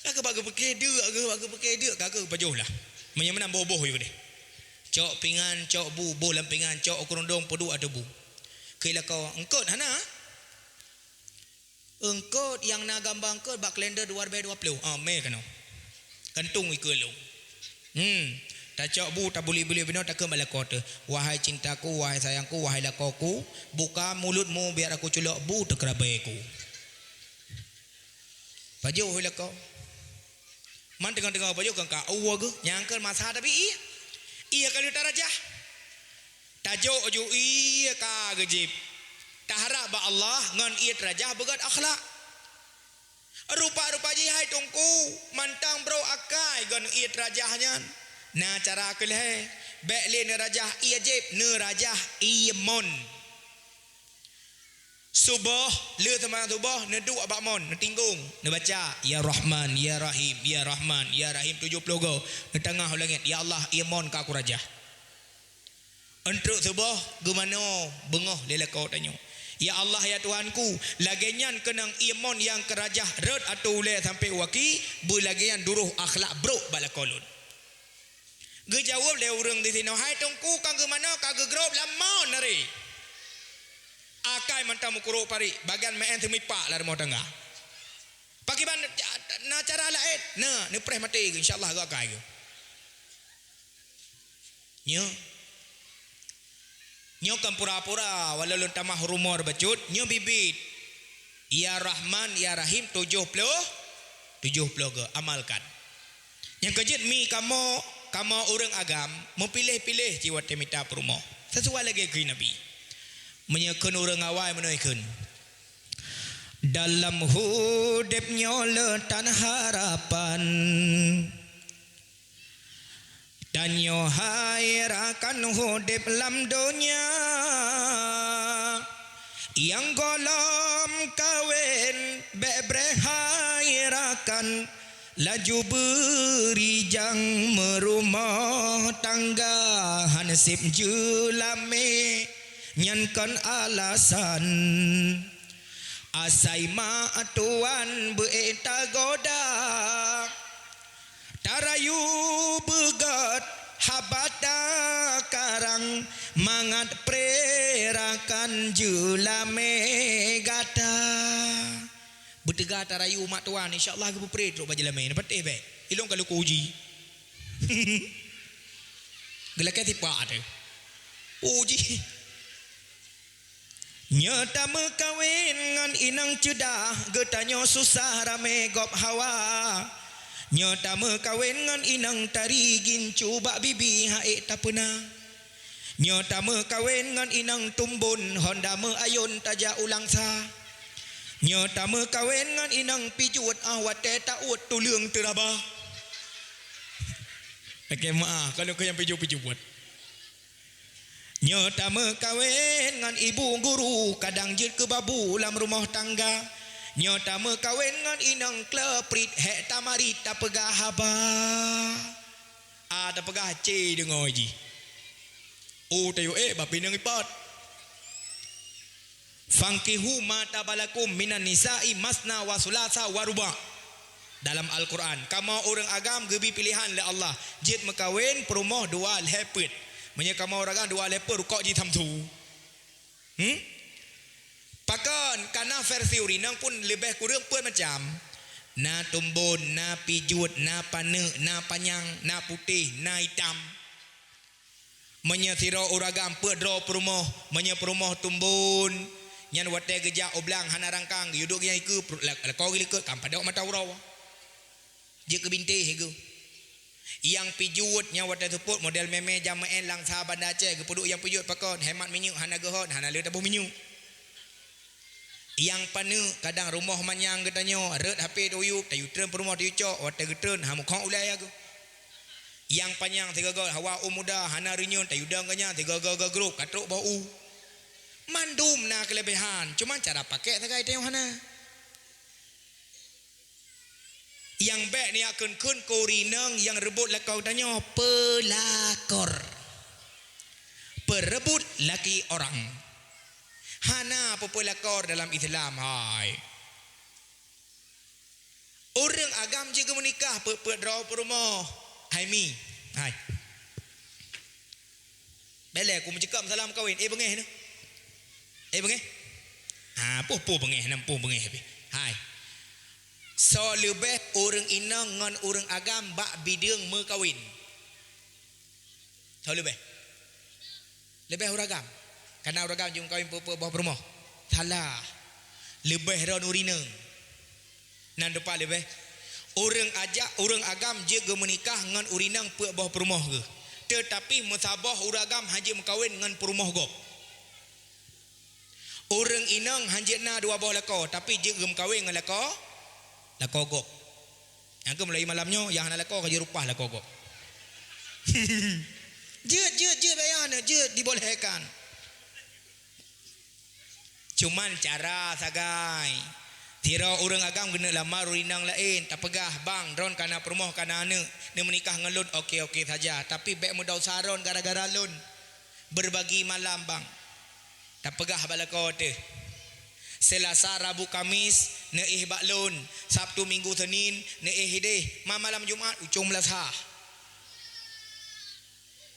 kakak bagi pakai dia kakak pajo lah menyemenam boboh yo deh cok pingan cok bu lam pingan cok kerundung pedu ada bu kila ko engkot hana engkot yang na gambang engkot bak kalender 2020 me kano kantung ikelo tak cok bu tak boleh bino tak ke malakota wahai cintaku wahai sayangku wahai lakoku buka mulutmu biar aku culok bu tekerabaiku pajo hoi lako man tengah-tengah pajo kan ka ke nyangkel masa tapi iya kali tarajah tajo ojo iya ka gejib taharap ba Allah ngan iya tarajah begat akhlak rupa-rupa ji hai tungku mantang bro akai gan iya tarajahnya na cara keleh bek le ne rajah iya jib ne rajah iya mon subuh le teman subuh ne du abak mon ne tinggung ne baca ya rahman ya rahim ya rahman ya rahim 70 go ne tengah langit ya Allah iya mon ka aku rajah entruk subuh gumano bengoh lele kau tanyo ya Allah ya Tuhanku lagenyan kenang iman yang kerajah red atau le sampai waki bu lagenyan duruh akhlak bro balakolun ge jawab le urang di sini hai tungku kang ke mana kagak grob lamon nari akai mantau mukuro pari bagian main temipak lah rumah tangga pagi ban na cara lain nah ni preh mati insyaallah gak akai nyo kan pura-pura walau tamah rumor bacut nyo bibit ya Rahman ya Rahim 70 ke amalkan yang kejut mi kamu orang agam memilih-pilih jiwa temita perumoh sesuai lagi ke Nabi menyekan orang awal menaikkan dalam hidupnya letan harapan dan yo hairakan hidup lam dunia yang golom kawin bebrehayrakan laju berijang merumah tangga hansip julame nyankan alasan asai ma atuan beeta goda tarayu begat habata karang mangat prerakan julame gata bertega tarayu mak tuan insyaallah ke pret ro bajelame ne patih be ilong kalau ku uji gelakai tipa ada uji nyata mekawin ngan inang cedah getanyo susah rame gop hawa nyata mekawin ngan inang tarigin cuba bibi hae tak pernah nyata mekawin ngan inang tumbun honda me ayun taja ulang sa nyata mekawin ngan inang pijut awat taut tulung teraba okey maaf kalau kau yang pijut buat nyata mekawin ngan ibu guru kadang jit ke babu lam rumah tangga nyata mekawin ngan inang kleprit hek tamari tak pegah haba ada pegah ce dengar ji tayo bapi nang ipat fankihu ma tabalakum minan nisa'i masna wa sulasa wa ruba dalam Al-Quran kamu orang agam gebi pilihan le Allah jit mekawin perumoh dua lepet menye kamu orang agam dua lepet rukok ji tamtu pakan kana versi urinang pun lebih kurang pun macam na tumbun na pijut na pane na panyang na putih na hitam menye siro uragam pedro perumoh menye perumoh tumbun nyan wate geja oblang hana rangkang yuduk yang iku kau gilikut kam pada mata uraw je ke binte hegu Yang pijutnya waktu teput model meme jamaen lang sahabat Aceh gepuduk yang pijut pakon hemat minyak hana gehot hana le tabuh minyak. Yang pane kadang rumah manyang getanyo ret HP doyuk tayu tren perumah tayu cok waktu getren hamu kong ulai aku. Yang panjang tiga gol hawa muda hana rinyun tayu dang kanya tiga gol grup katruk bau. Mandum na kelebihan cuma cara pakai tagai tayu hana. Yang baik ni akan kun korinang yang rebut lakau tanya pelakor. Perebut laki orang. Hana apa pelakor dalam Islam hai. Orang agam juga menikah draw perumah. Hai mi. Hai. Bela aku mencakap salam kahwin. Bengeh ni. Bengeh. Ha puh bengeh nampuh bengeh. Hai. So lebih orang inang ngan orang agam bak bidung mekawin. So lebih orang agam. Karena orang agam jum kawin bawah rumah. Salah. Lebih ron urinang. Nan depan lebih orang agam je ge menikah ngan urinang bawah rumah ke. Tetapi musabah orang agam haji mekawin ngan perumah gop. Orang inang hanjitna dua bawah lako tapi je ge mekawin ngan lako lakogok. Yang ke mulai malamnya yang nak lakog kerja rupah lakogok. Je bayar je dibolehkan. Cuman cara sagai. Tira orang agam kena lamar urinang lain tak pegah bang ron kana permoh kana ane ni menikah ngelun okey saja tapi baik modal saron gara-gara lun berbagi malam bang. Tak pegah balako teh. Selasa, Rabu, Kamis neih baklun, Sabtu, Minggu, Senin neih hideh, malam Jumaat ucung melasah.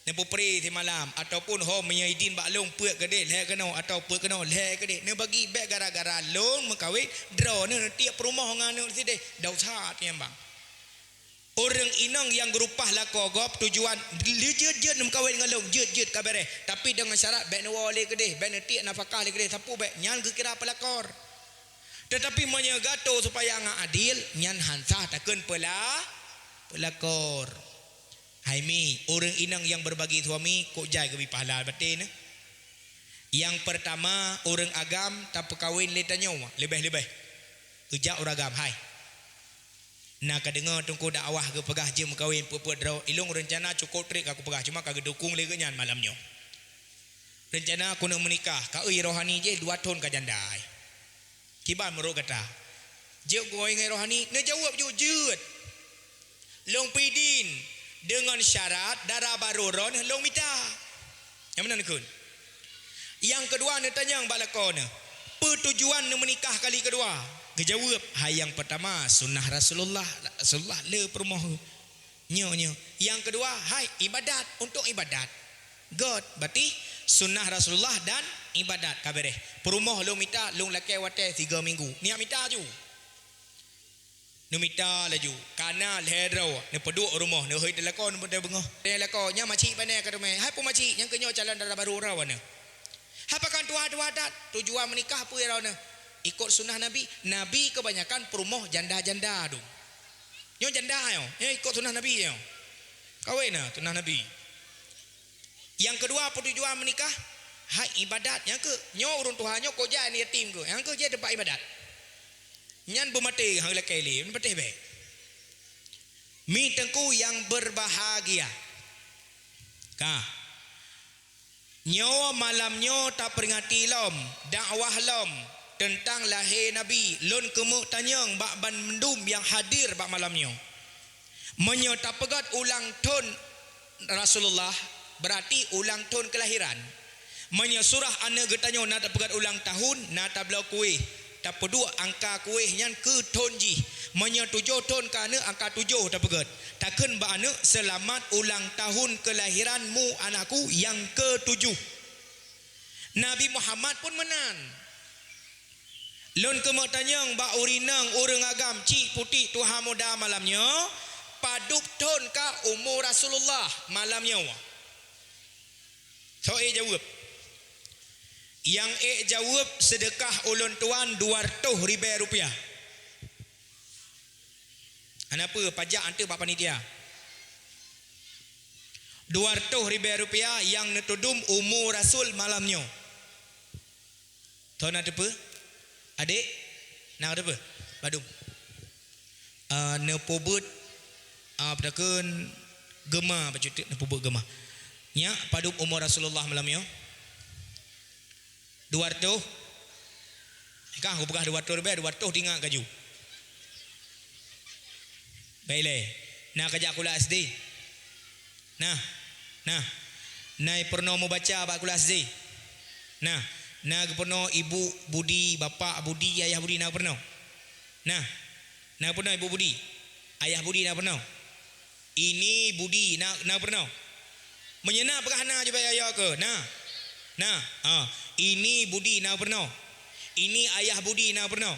Nepupri di malam ataupun ho menyaidin baklung puak gede leh kena atau puak kena leh gede. Ne bagi beg gara-gara lun mengkawin draw ne tiap rumah nganu sideh dau sat yang bang. Orang inang yang gerupah lakogop tujuan jet mengkawin dengan lung jet kabare tapi dengan syarat beg wale gede beg tiak nafkah le gede sapu beg nyan ke kira pelakor. Tetapi menyegato supaya ngak adil nyan hansah takun pelakor. Hai mi orang inang yang berbagi suami kok jai ke pahala batin. Yang pertama orang agam tak perkawin le tanyo lebih ejak orang agam hai. Nak dengar tungku dakwah ke pegah je mekawin puak draw ilung rencana cukup trik aku pegah cuma kagak dukung le nyan malamnya. Rencana aku nak menikah ka euy rohani je 2 tahun ka jandai. Kiban merok kata. Je goi ngai rohani ne jawab jujur. Long pidin dengan syarat darah baru ron long mita. Yang mana kun? Yang kedua ne tanya balakon. Pertujuan ne menikah kali kedua. Kejawab hai yang pertama sunnah Rasulullah le permoh nyo. Yang kedua hai ibadat untuk ibadat. God berarti sunnah Rasulullah dan ibadat kabere. Permoh lu minta lu lakai wate 3 minggu. Niat minta ju. Nu minta laju kana ledro ne peduk rumah ne hoi delakon benda bengoh. Delakon nya makcik pandai kata mai. Hai pu makcik yang kenyo jalan darah baru rawana. Hapakan tua dat tujuan menikah apa ya rawana? Ikut sunnah Nabi. Nabi kebanyakan perumoh janda-janda tu. Nyo janda yo. Ikut sunnah Nabi yo. Kawin na sunnah Nabi. Yang kedua apa tujuan menikah? Hai ibadat. Yang ke nyo urun Tuhan nyo ko ja ni yatim ke. Yang ke je tempat ibadat. Nyan bermati hang lakai li, bermati baik. Mi tengku yang berbahagia. Ka. Nyo malam nyo tak peringati lom, dakwah lom tentang lahir Nabi lon kemuk tanyang bak ban mendum yang hadir bak malamnya menyata pegat ulang tahun Rasulullah berarti ulang tahun kelahiran menyesurah anak getanyo nata pegat ulang tahun nata belau kuih tak pedua angka kuih nyan ke tahun ji menyetujuh tahun ke anak angka 7 tak pegat takkan bak anak selamat ulang tahun kelahiranmu anakku yang ke-7. Nabi Muhammad pun menan lon kemak tanyang bak urinang orang agam cik putih Tuhan muda malamnya paduk ton ka umur Rasulullah malamnya so jawab yang jawab sedekah ulun tuan 200,000 rupiah. Kenapa pajak ante bak panitia 200,000 rupiah yang netudum umur Rasul malamnya. Tahu nak apa? Adik, nak apa? Badum. Nepobut padakan gema bacutik nepobut gema. Nya padum umur Rasulullah malamnya. 200. Kah aku pegah 200 rupiah, 200 tinggal kaju. Baiklah. Nak kerja aku lah SD. Nah. Nai pernah mau baca bab kelas SD. Nah pernah ibu budi, bapa budi, ayah budi nak pernah. Nak pernah ibu budi, ayah budi nak pernah. Ini budi nak pernah. Menyenang pekah nak je ayah ke? Ini budi nak pernah. Ini ayah budi nak pernah.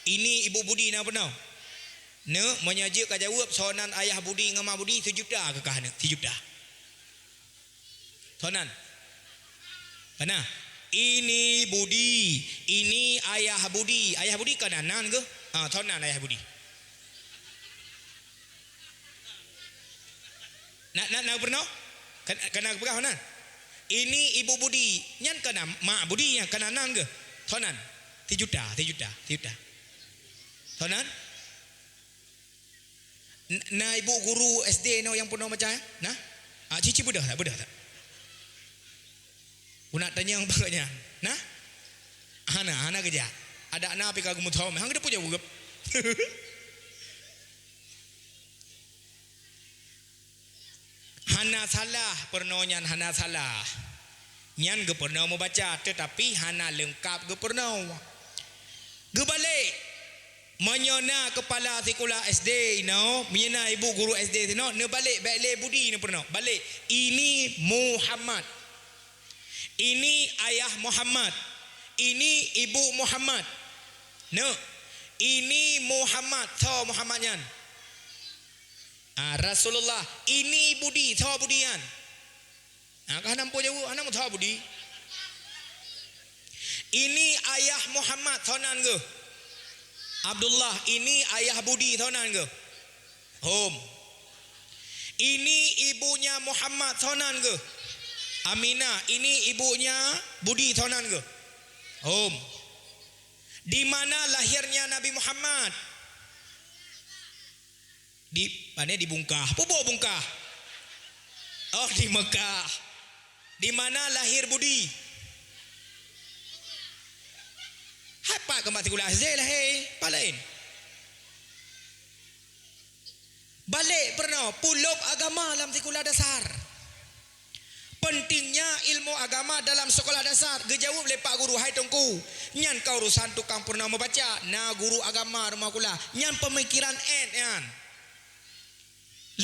Ini ibu budi nak pernah. Menyaja ka jawab soalan ayah budi dengan mak budi 1 juta ke kah nak? 1 juta. Soalan. Mana? Ini budi, ini ayah budi. Ayah budi kananan ke? Soalan ayah budi. Nak pernah? Kena berapa nan? Ini ibu budi, nyan kena mak budi yang kananan ke? Soalan. 3 juta. Soalan. Na ibu guru SD no yang pernah macam nah cici bedah tak nak tanya yang baganya nah hana kerja ada anak api kagum tahu hang dia punya bukan hana salah pernonyan hana salah nyan ge pernah mau baca tetapi hana lengkap ge pernah ge balik menyona kepala sekolah SD menyona ibu guru SD ne balik budi ne pernah balik ini Muhammad, ini ayah Muhammad, ini ibu Muhammad, ini Muhammad tho Muhammadnyan. Rasulullah ini budi tho budian. Kah nampu jauh anak tho budi. Ini ayah Muhammad thonan ge. Abdullah ini ayah budi thonan ke? Hom. Ini ibunya Muhammad thonan ke? Aminah ini ibunya budi thonan ke? Hom. Di mana lahirnya Nabi Muhammad? Di mana? Di Bungkah. Pubo Bungkah. Oh di Mekah. Di mana lahir budi? Apa kemat sekolah SD lah palain. Balik pernah pulop agama dalam sekolah dasar. Pentingnya ilmu agama dalam sekolah dasar. Gejawab lepak guru hai tongku. Nyan kau urusan tukang pernah membaca. Na guru agama rumah kula. Nyan pemikiran nyan.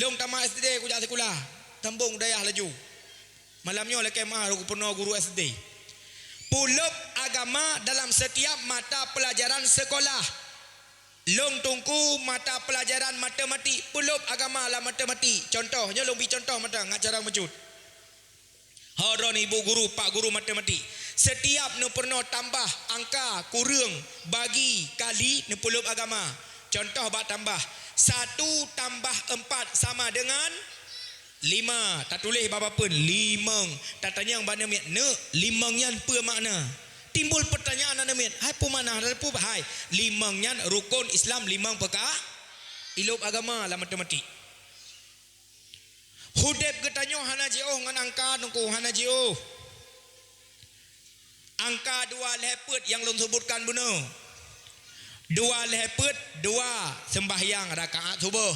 Long tamat SD ku jak sekolah. Tembung dayah laju. Malamnya oleh kemah aku pernah guru SD. Pulop agama dalam setiap mata pelajaran sekolah. Long tungku mata pelajaran matematik. Pulop agama lah matematik. Contohnya long bi contoh mata ngak cara mecut. Haron ibu guru, pak guru matematik. Setiap ne pernah tambah angka, kurang, bagi, kali ne pulop agama. Contoh bak tambah 1 tambah 4 sama dengan 5. Tak tulis apa pun 5. Tak tanya yang mana miat ne 5 nyan apa makna? Timbul pertanyaan anda miat. Hai apa makna? Apa hai? 5 nyan rukun Islam 5 perkara ilmu agama lah matematik. Hudep ketanya hana jauh ngan angka nungku hana jauh. Angka 2 lepet yang long sebutkan benar. 2 lepet 2 sembahyang rakaat subuh.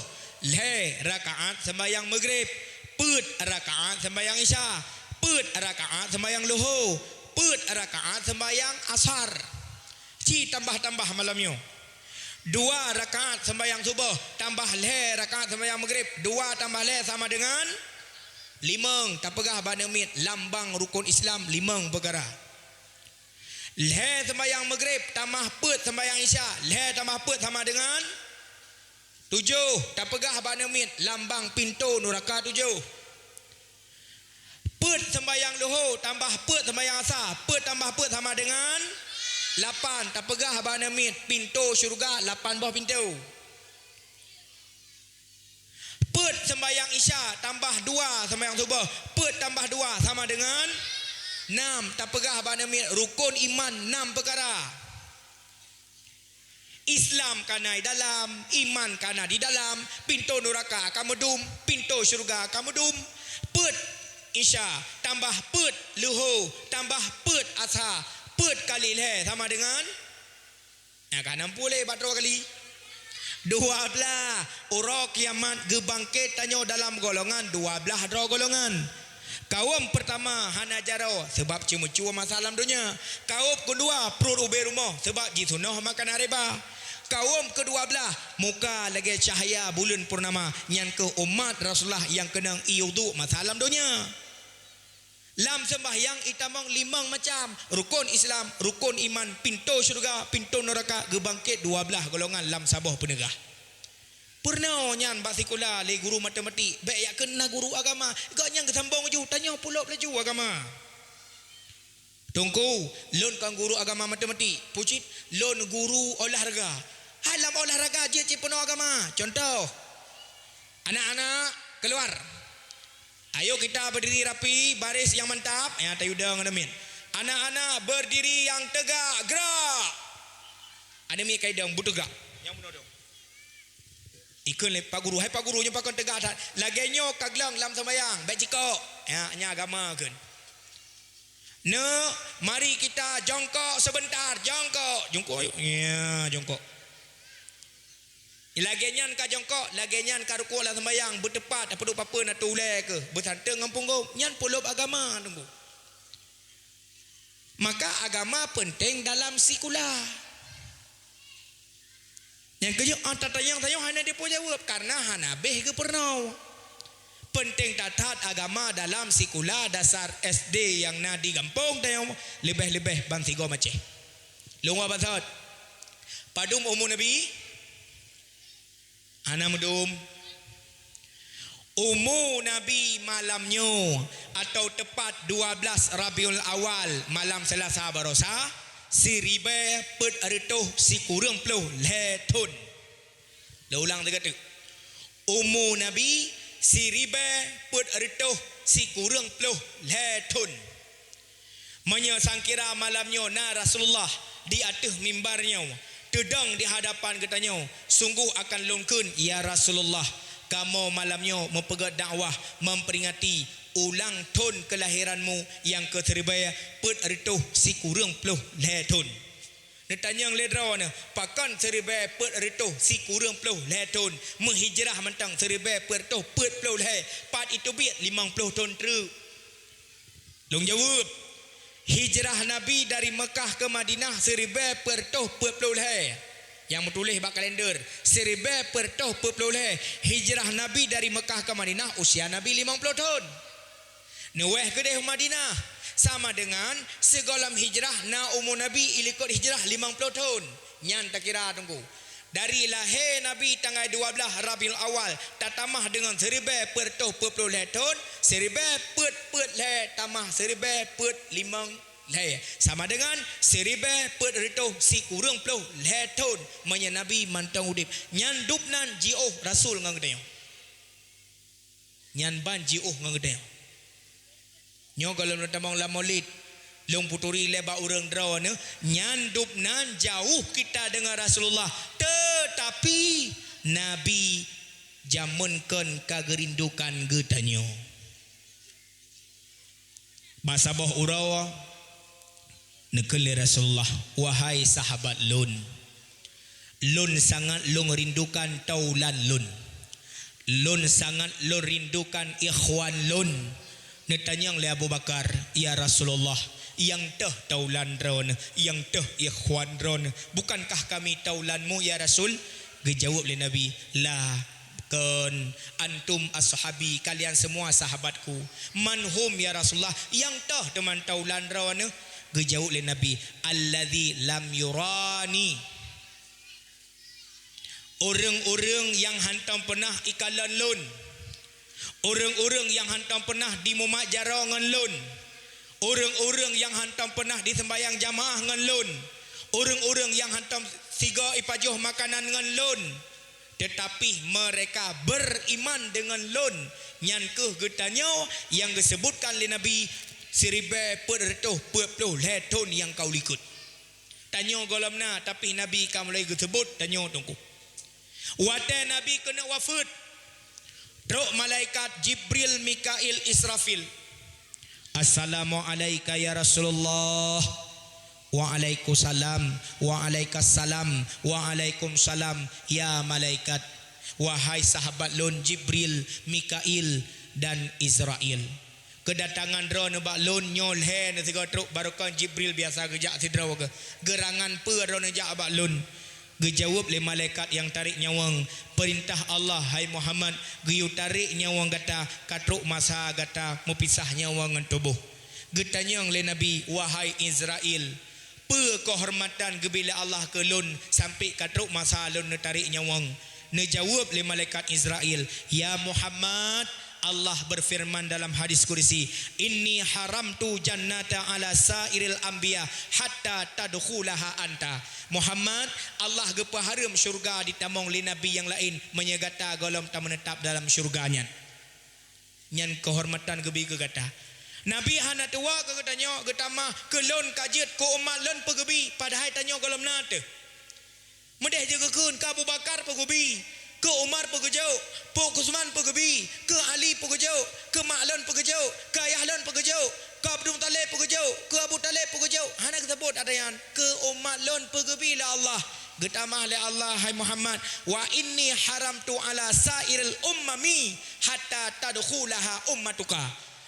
Rakaat sembahyang maghrib. Put rakaat sembahyang isya. Put rakaat sembahyang luhur. Put rakaat sembahyang asar. Si tambah-tambah malamnya. 2 rakaat sembahyang subuh tambah rakaat sembahyang maghrib. 2 tambah sama dengan 5. Tak pegah bana mit lambang rukun Islam 5 perkara. Sembahyang maghrib tambah put sembahyang isya. Tambah put sama dengan 7. Tak pegah bana mit lambang pintu neraka 7. Put sembahyang luhur tambah put sembahyang asar. Put tambah put sama dengan 8. Tak pegah bana mit pintu syurga 8 buah pintu. Pet sembahyang isya tambah 2 sembahyang subuh. Pet tambah 2 sama dengan 6. Tak pegah banami rukun iman 6 perkara. Islam kana di dalam, iman kana di dalam, pintu neraka kamu dum, pintu syurga kamu dum. Pet isya tambah pet luhur tambah pet asar, pet kali leh sama dengan kan 60 batro kali 12. Orang kiamat gebangkit tanyo dalam golongan 12 dro golongan. Kaum pertama hana jaro sebab cuma masalah dunia. Kaum kedua perut uber rumah sebab jisunoh makan riba. Kaum kedua belah muka lagi cahaya bulan purnama yang ke umat Rasulullah yang kena iudu masalah dunia. Lam sembahyang itamang 5 macam rukun Islam, rukun iman, pintu syurga, pintu neraka, gebangkit 12 golongan lam sabah penegah. Pernah nyan basikula le guru matematik, baik ya kena guru agama, gak nyang kesambung ju tanya pula pelaju agama. Tunggu, lon kan guru agama matematik, pucit lon guru olahraga. Halam olahraga je penuh agama. Contoh, anak-anak keluar. Ayo kita berdiri rapi, baris yang mantap. Ya tayuda ngadamin. Anak-anak berdiri yang tegak, gerak. Ada mi kaidang butegak. Yang benar dong. Ikut le pak guru, hai pak guru nya pakon tegak tat. Lagenyo kaglang lam sembayang, baik jiko. Ya nya agama kan. Ne, mari kita jongkok sebentar, jongkok. Ya, jongkok. Lagenyan ka jongkok, lagenyan ka rukuk lah sembayang bertepat apa apa nak tulai ke bersanteng dengan punggung nyan puluh agama tunggu. Maka agama penting dalam sikular. Yang kerja tatayang hanya dia pun jawab karena hanabeh ke pernah. Penting tatat agama dalam sikular dasar SD yang na di kampung tayang lebih-lebih bang tiga macam. Lunga basat. Padum umum Nabi Ana mudum umu Nabi malamnya atau tepat 12 Rabiul Awal malam Selasa barosa siribe pet arituh si kurang peluh letun. Dah ulang tiga tu. Umu Nabi siribe pet arituh si kurang peluh letun. Menyasangkira malamnya na Rasulullah di atas mimbarnya tedang di hadapan katanya, sungguh akan lungkun ya Rasulullah, kamu malamnya mempegat dakwah memperingati ulang tahun kelahiranmu yang ke-1000 pet arituh si kurang peluh letun. Ditanya yang ledra ni, pakan 1000 pet arituh si kurang peluh letun menghijrah mentang 1000 pet arituh pet peluh le pat itu biat 50 tahun teru. Long jawab hijrah Nabi dari Mekah ke Madinah 1000 pertuh perpuluh yang menulis bak kalender 1000 pertuh perpuluh hijrah Nabi dari Mekah ke Madinah usia Nabi 50 tahun. Nuweh ke deh Madinah sama dengan segolam hijrah na umur Nabi ilikut hijrah 50 tahun. Nyan tak kira tunggu. Dari lahir Nabi tanggal 12 Rabiul Awal tatamah dengan 1000 pertuh perpuluh tahun 1000 pet le tamah 1000 pet 5 le sama dengan 1000 pet rituh si kurang peluh le tahun manya Nabi mantang udip nyan dupnan jiuh Rasul ngang gedeo nyan ban jiuh ngang gedeo nyo kalau tamang la maulid long puturi leba urang draw ne nyan dupnan jauh kita dengan Rasulullah tetapi Nabi jamunkan kagerindukan getanyo bahasa boh urawa nekele Rasulullah wahai sahabat lun sangat lun rindukan taulan lun sangat lun rindukan ikhwan lun netanyang le Abu Bakar ya Rasulullah yang teh taulan ron yang teh ikhwan ron bukankah kami taulanmu ya Rasul gejawab le Nabi la kan antum ashabi kalian semua sahabatku manhum ya Rasulullah yang teh teman taulan ron gejawab le Nabi allazi lam yurani orang-orang yang hantam pernah ikalan lun orang-orang yang hantam pernah di mumat jarah ngan lun orang-orang yang hantam pernah di sembahyang jamaah ngan lun orang-orang yang hantam siga ipajuh makanan ngan lun tetapi mereka beriman dengan lon nyan ke getanyo yang disebutkan oleh Nabi seribe pertuh puluh leton yang kau likut tanyo golamna tapi Nabi kam mulai disebut tanyo tungku wate Nabi kena wafat teruk malaikat Jibril Mikail Israfil assalamu alayka ya Rasulullah Waalaikumsalam, waalaikumsalam, waalaikumsalam ya malaikat. Wahai sahabat lon Jibril, Mikail dan Israel. Kedatangan ro nebak lon nyol he ne tiga truk barukan Jibril biasa gejak sidraw ke. Gerangan pe ro nejak abak lon. Gejawab le malaikat yang tarik nyawang perintah Allah hai Muhammad geyu tarik nyawang gata katruk masa gata mepisah nyawang ngan tubuh. Getanyang le Nabi wahai Israel kehormatan gebila Allah ke lun sampai katruk masa lun tarik nyawang. Nejawab le malaikat Israel, ya Muhammad, Allah berfirman dalam hadis kursi, inni haramtu jannata ala sairil anbiya hatta tadkhulaha anta. Muhammad, Allah gepa haram syurga di tamong li nabi yang lain menyegata golom tak menetap dalam syurganya. Nyan kehormatan gebi ke kata Nabi hana tua ke tanya getama kelon kajet ko umat lon pegebi padahal tanya golom nate mudeh je keun ka Abu Bakar pegebi ke Umar pegejau po Utsman pegebi ke Ali pegejau ke Ma'lon pegejau ke Yahlon pegejau ke Abdul Talib pegejau ke Abu Talib pegejau hana disebut ada yang ke umat lon pegebi la Allah getama le Allah hai Muhammad wa inni haramtu ala sairil ummami hatta tadkhulaha ummatuka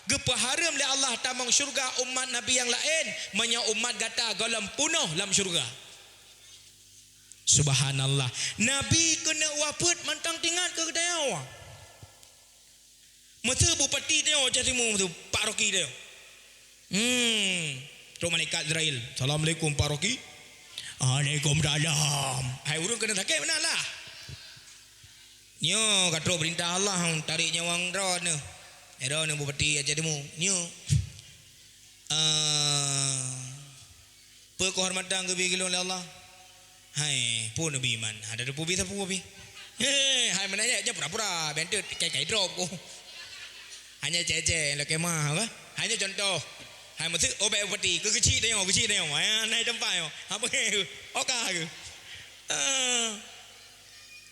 gepa haram le Allah tamang syurga umat Nabi yang lain menya umat gata golom punuh dalam syurga. Subhanallah. Nabi kena wafat mantang tinggal ke kedaya. Masa bupati dia jadi mu tu Pak Roki dia. Tu malaikat Israel. Assalamualaikum Pak Roki. Waalaikumsalam. Hai urang kena sakit benalah. Nyo katro perintah Allah tarik nyawang ron ne. Era ni bupati aja demu nyo kehormatan ke bigilon Allah hai pun nabi man ada depu bi sapu bi hai mana ya pura-pura bentuk kai drop ko hanya cece la kemah apa hanya contoh hai mesti obek bupati ke kecil dia naik tempat yo apa ke oka ke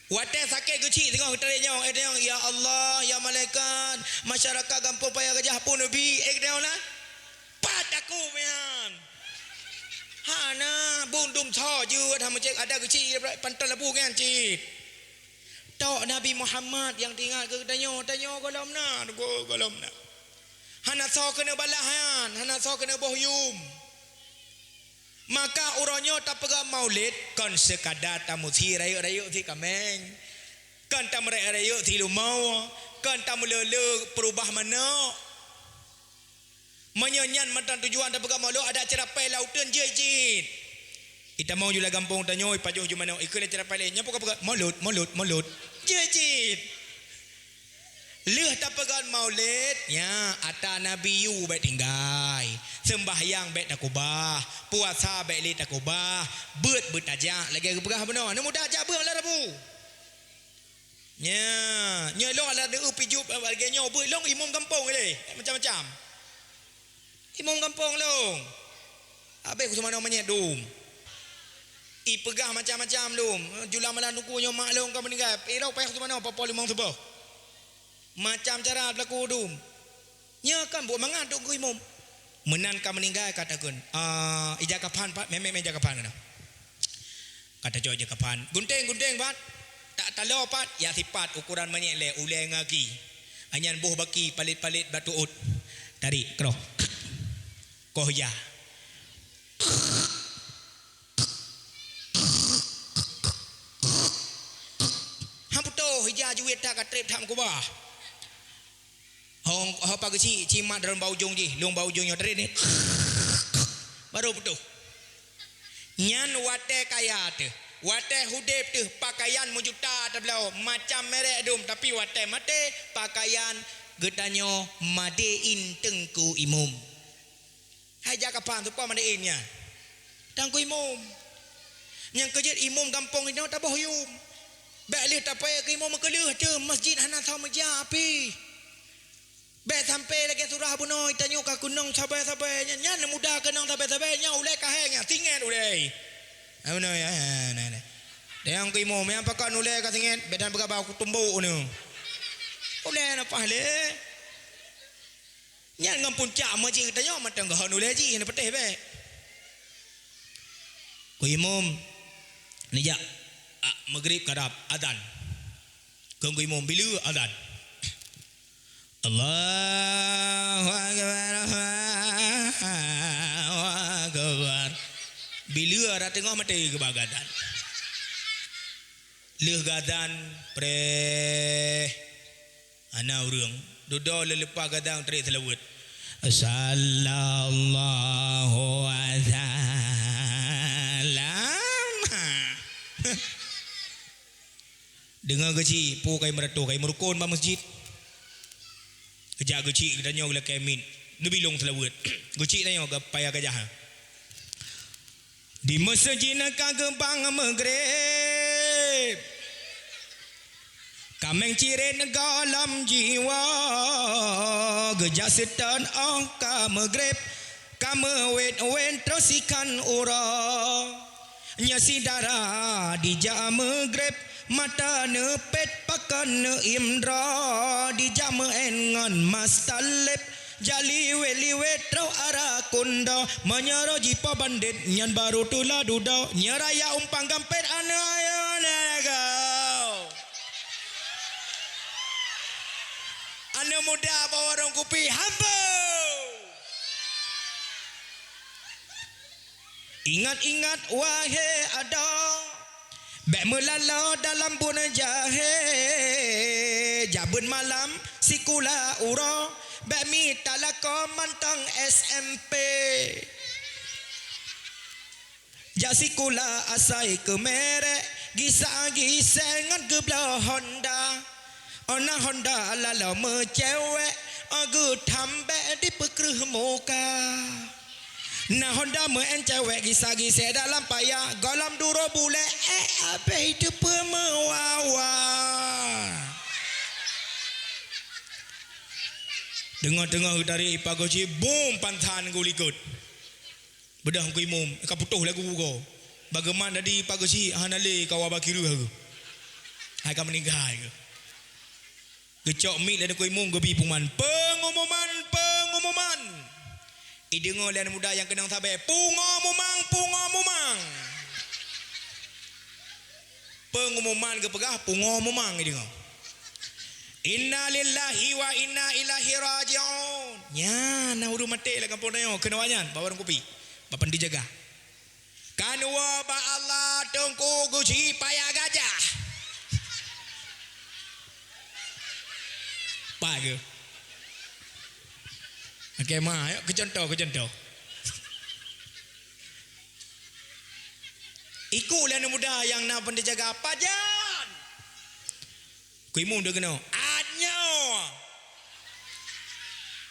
wate sakit kecil tengok tarik nyawang ya Allah ya malaikat masyarakat kampung payah gajah pun nabi dia lah pat aku pian hana bundum tho je tham cek ada kecil pantal labu kan cik tok Nabi Muhammad yang tinggal ke tanya golom na hana so kena balahan hana so kena bohyum maka uronyo tak pegang maulid kan sekadar tamu si rayu si kameng kan tamu rayu si lumau kan tamu lele perubah mana menyanyian mantan tujuan tak pegang maulid ada acara pai lautan jejit kita mau jula gampung tanyo pajuh jumana ikut acara pai nya pokok pegang maulud jejit leh tak pegang maulid nya ata nabi yu baik tinggai sembahyang baik takubah puasa baik li takubah beut ajak lagi pegang benar nu mudah ajak beut lah rabu nya long ala de piju bagi nyo beut long imam kampung le macam-macam imam kampung long abe ku semana menyet dum i pegah macam-macam dum jula malam nuku nyo mak long ka meninggal irau payah semana apa limang sebah macam cara berlaku dum nya kan buat mangan duk imam menan ka meninggal katakan ija kapan pak memang meja kapan kena kata jo je kapan gunting pat tak talo pat ya sifat ukuran manyek le ulai ngagi anyan buh baki palit-palit batu ut tarik kroh koh ya hamputo hija juet tak katrep tham ko bah hong apa ke cimat dalam bau jong ji long bau jong yo tret ni baru betul nyan wate kaya tu wate hudep tu pakaian mujuta tablau macam merek dum tapi wate mate pakaian gedanyo madein tengku imum hai jak kapan tu pa madein nya tangku imum yang kerja imum kampung ini tak bohyum Baik lih tak payah ke imam mekelih tu masjid hana tahu meja api. Baik sampai lagi surah bunoi tanya ka kunong sabai-sabai nya muda kenang sabai-sabai nya ulai ka heng tingan ulai. Bunoi nah. Yang ke imam yang pakai ulai ka tingan bedan berapa aku tumbuk ni. Ulai na pahle. Nya ngam puncak masjid tanya matang ka ulai ji ni petih baik. Ku imam ni ya maghrib kadap adzan. Kau imam bila adzan? Allahu akbar. Allahu akbar. Bila ara tengok mati ke bagadan. Leuh gadan pre ana urang duduk lelepas gadan terik selawat. Sallallahu alaihi wasallam. Dengar gaji pu kai merato kai merukun ba masjid. Kejak gaji kita nyok la kemin. Nabi long selawat. Gaji tanya ke payah gajah. Di masjid ka gembang maghrib. Kameng ciren galam jiwa. Gejak setan ka maghrib. Kamu wen terus ikan ura. Nyasi darah di jam maghrib. Mata nepet pakan imra di jam engan mas talib jali weli wetro ara kunda menyaro jipa bandit nyan baru tula duda nyaraya umpang gampet ana ayo negau ana muda bawa warung kopi hamba ingat-ingat wahai ada Bek melala dalam bun jahe Jabun malam sikula ura Bek mi talaka mantang SMP Jak sikula asai ke merek Gisa-gisengan ke belah Honda Ona Honda lala mecewek Agu tambek di pekerh muka Nah Honda men cewek gisa-gisa dalam payah Galam duro bule apa itu pemewawa Dengar-dengar dari pagoci boom pantan gulikut Bedah ku imum kaputuh lagu ko Bagaimana di pagoci hanale kawabakiru aku Hai ka meninggal ke Kecok mik dan ku imum gebi pengumuman Pengumuman Dengar lian muda yang kenang sabar pengumuman ke pegah pengumuman dengar inna lillahi wa inna ilaihi raji'un nya na udah mati lah kampung nayo kena wanyan bawa warung kopi bapan dijaga kanwa ba Allah tengku guci payah gajah pagi Okey mah, ayo ke contoh. Ikut lah muda yang nak pandai jaga apa jan. Ku imum dah kena. Adnyo.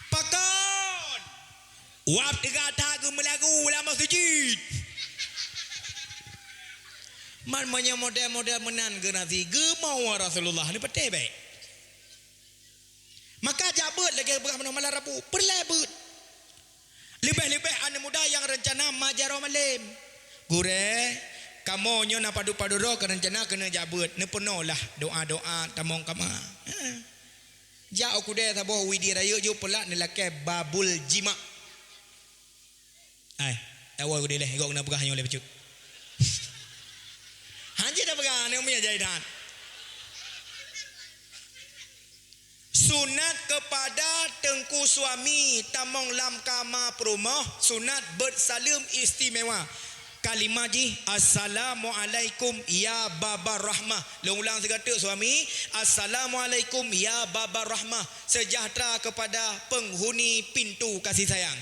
Pakon. Wap tegak tak ke melagu lama masjid. Man model-model menan ke nanti. Gemau Rasulullah ni petih baik. Maka jabut lagi berapa malam Rabu perlebut lebih-lebih anak muda yang rencana majaro malam gure kamu nyo na padu-padu ro ke rencana kena jabut ne penuh lah doa-doa tamong kama ja aku de tabo widi raya ju pelak ne lake babul jima ai awal aku de leh gok na begah nyo le becuk hanje dah begah ne umi jaidan sunat kepada tengku suami tamong lam kama perumah sunat bersalim istimewa kalimah ji assalamualaikum ya baba rahmah ulang sekata suami assalamualaikum ya baba rahmah sejahtera kepada penghuni pintu kasih sayang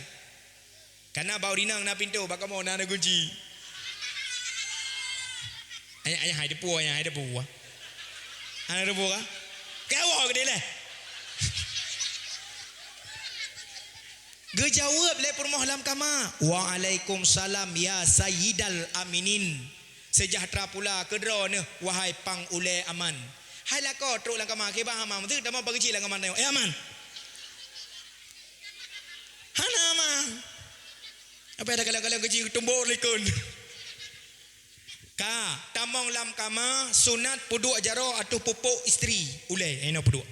karena bau rinang na pintu bakal mau na kunci ayah hai depu ayah depu ana depu ka kawa ke dia Gejawab le permohlam kama. Waalaikumsalam ya sayyidal aminin. Sejahtera pula kedra ne wahai pang ule aman. Hai lah kau truk lang kamar ke bah aman tu dah mau bagi lang aman tengok. Aman. Hana aman. Apa ada kalau kecil tumbuk likun. Ka tamong lam kama sunat puduk jaro atau pupuk isteri ule eno puduk.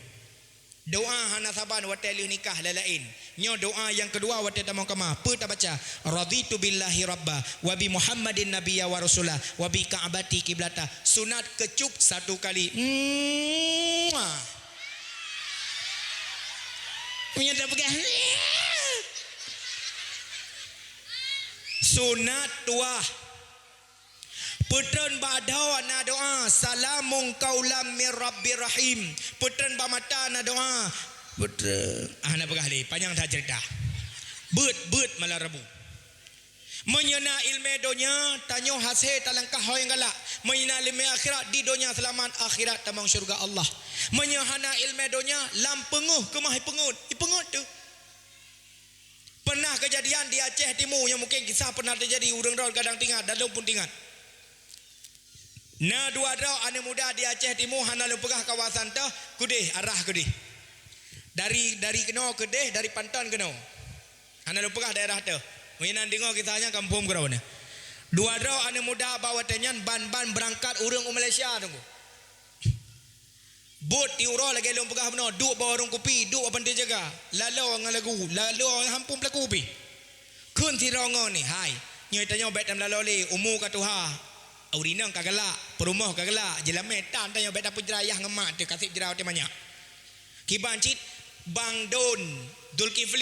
Doa hana saban wateli nikah lalain. Nyo doa yang kedua wate tamong kama apa tak baca raditu billahi rabba wa bi muhammadin nabiyya wa rasulah wa bi ka'bati kiblata. Sunat kecup satu kali. Punya tak pegang. Sunat tuah Putran badau na doa salamun qaulam mir rabbir rahim. Putran bamata na doa putran ana pegahli panjang tak cerita. Beut malah rebu. Menyena ilmu dunia tanyo hasil talangkah yang galak. Menyena ilmu akhirat di dunia selamat akhirat tamang syurga Allah. Menyahana ilmu dunia lam penguh kemah pengut. Pengut tu. Pernah kejadian di Aceh Timur yang mungkin kisah pernah terjadi urang raut kadang tinggal dalam pun tinggal. Na dua draw ane muda di Aceh Timur hana lepegah kawasan tu kudih arah kudih. Dari keno kudih dari Pantan keno. Hana lepegah daerah tu. Minan dengar kisahnya kampung kerau ni. Dua draw ane muda bawa tenyan ban berangkat urang Malaysia tunggu. Bot diuro lagi long pegah beno duk bawa orang kopi duk apa dia jaga. Lalu lagu hampung pelaku kopi. Kun tirongo ni hai. Nyo tanya bet dalam lalu umur katuha. Aurinang kagalak, perumah kagalak, jelame tan tanya bet dapur jerayah ngemat dia kasih jerau dia banyak. Kiban cit Bang Don Zulkifli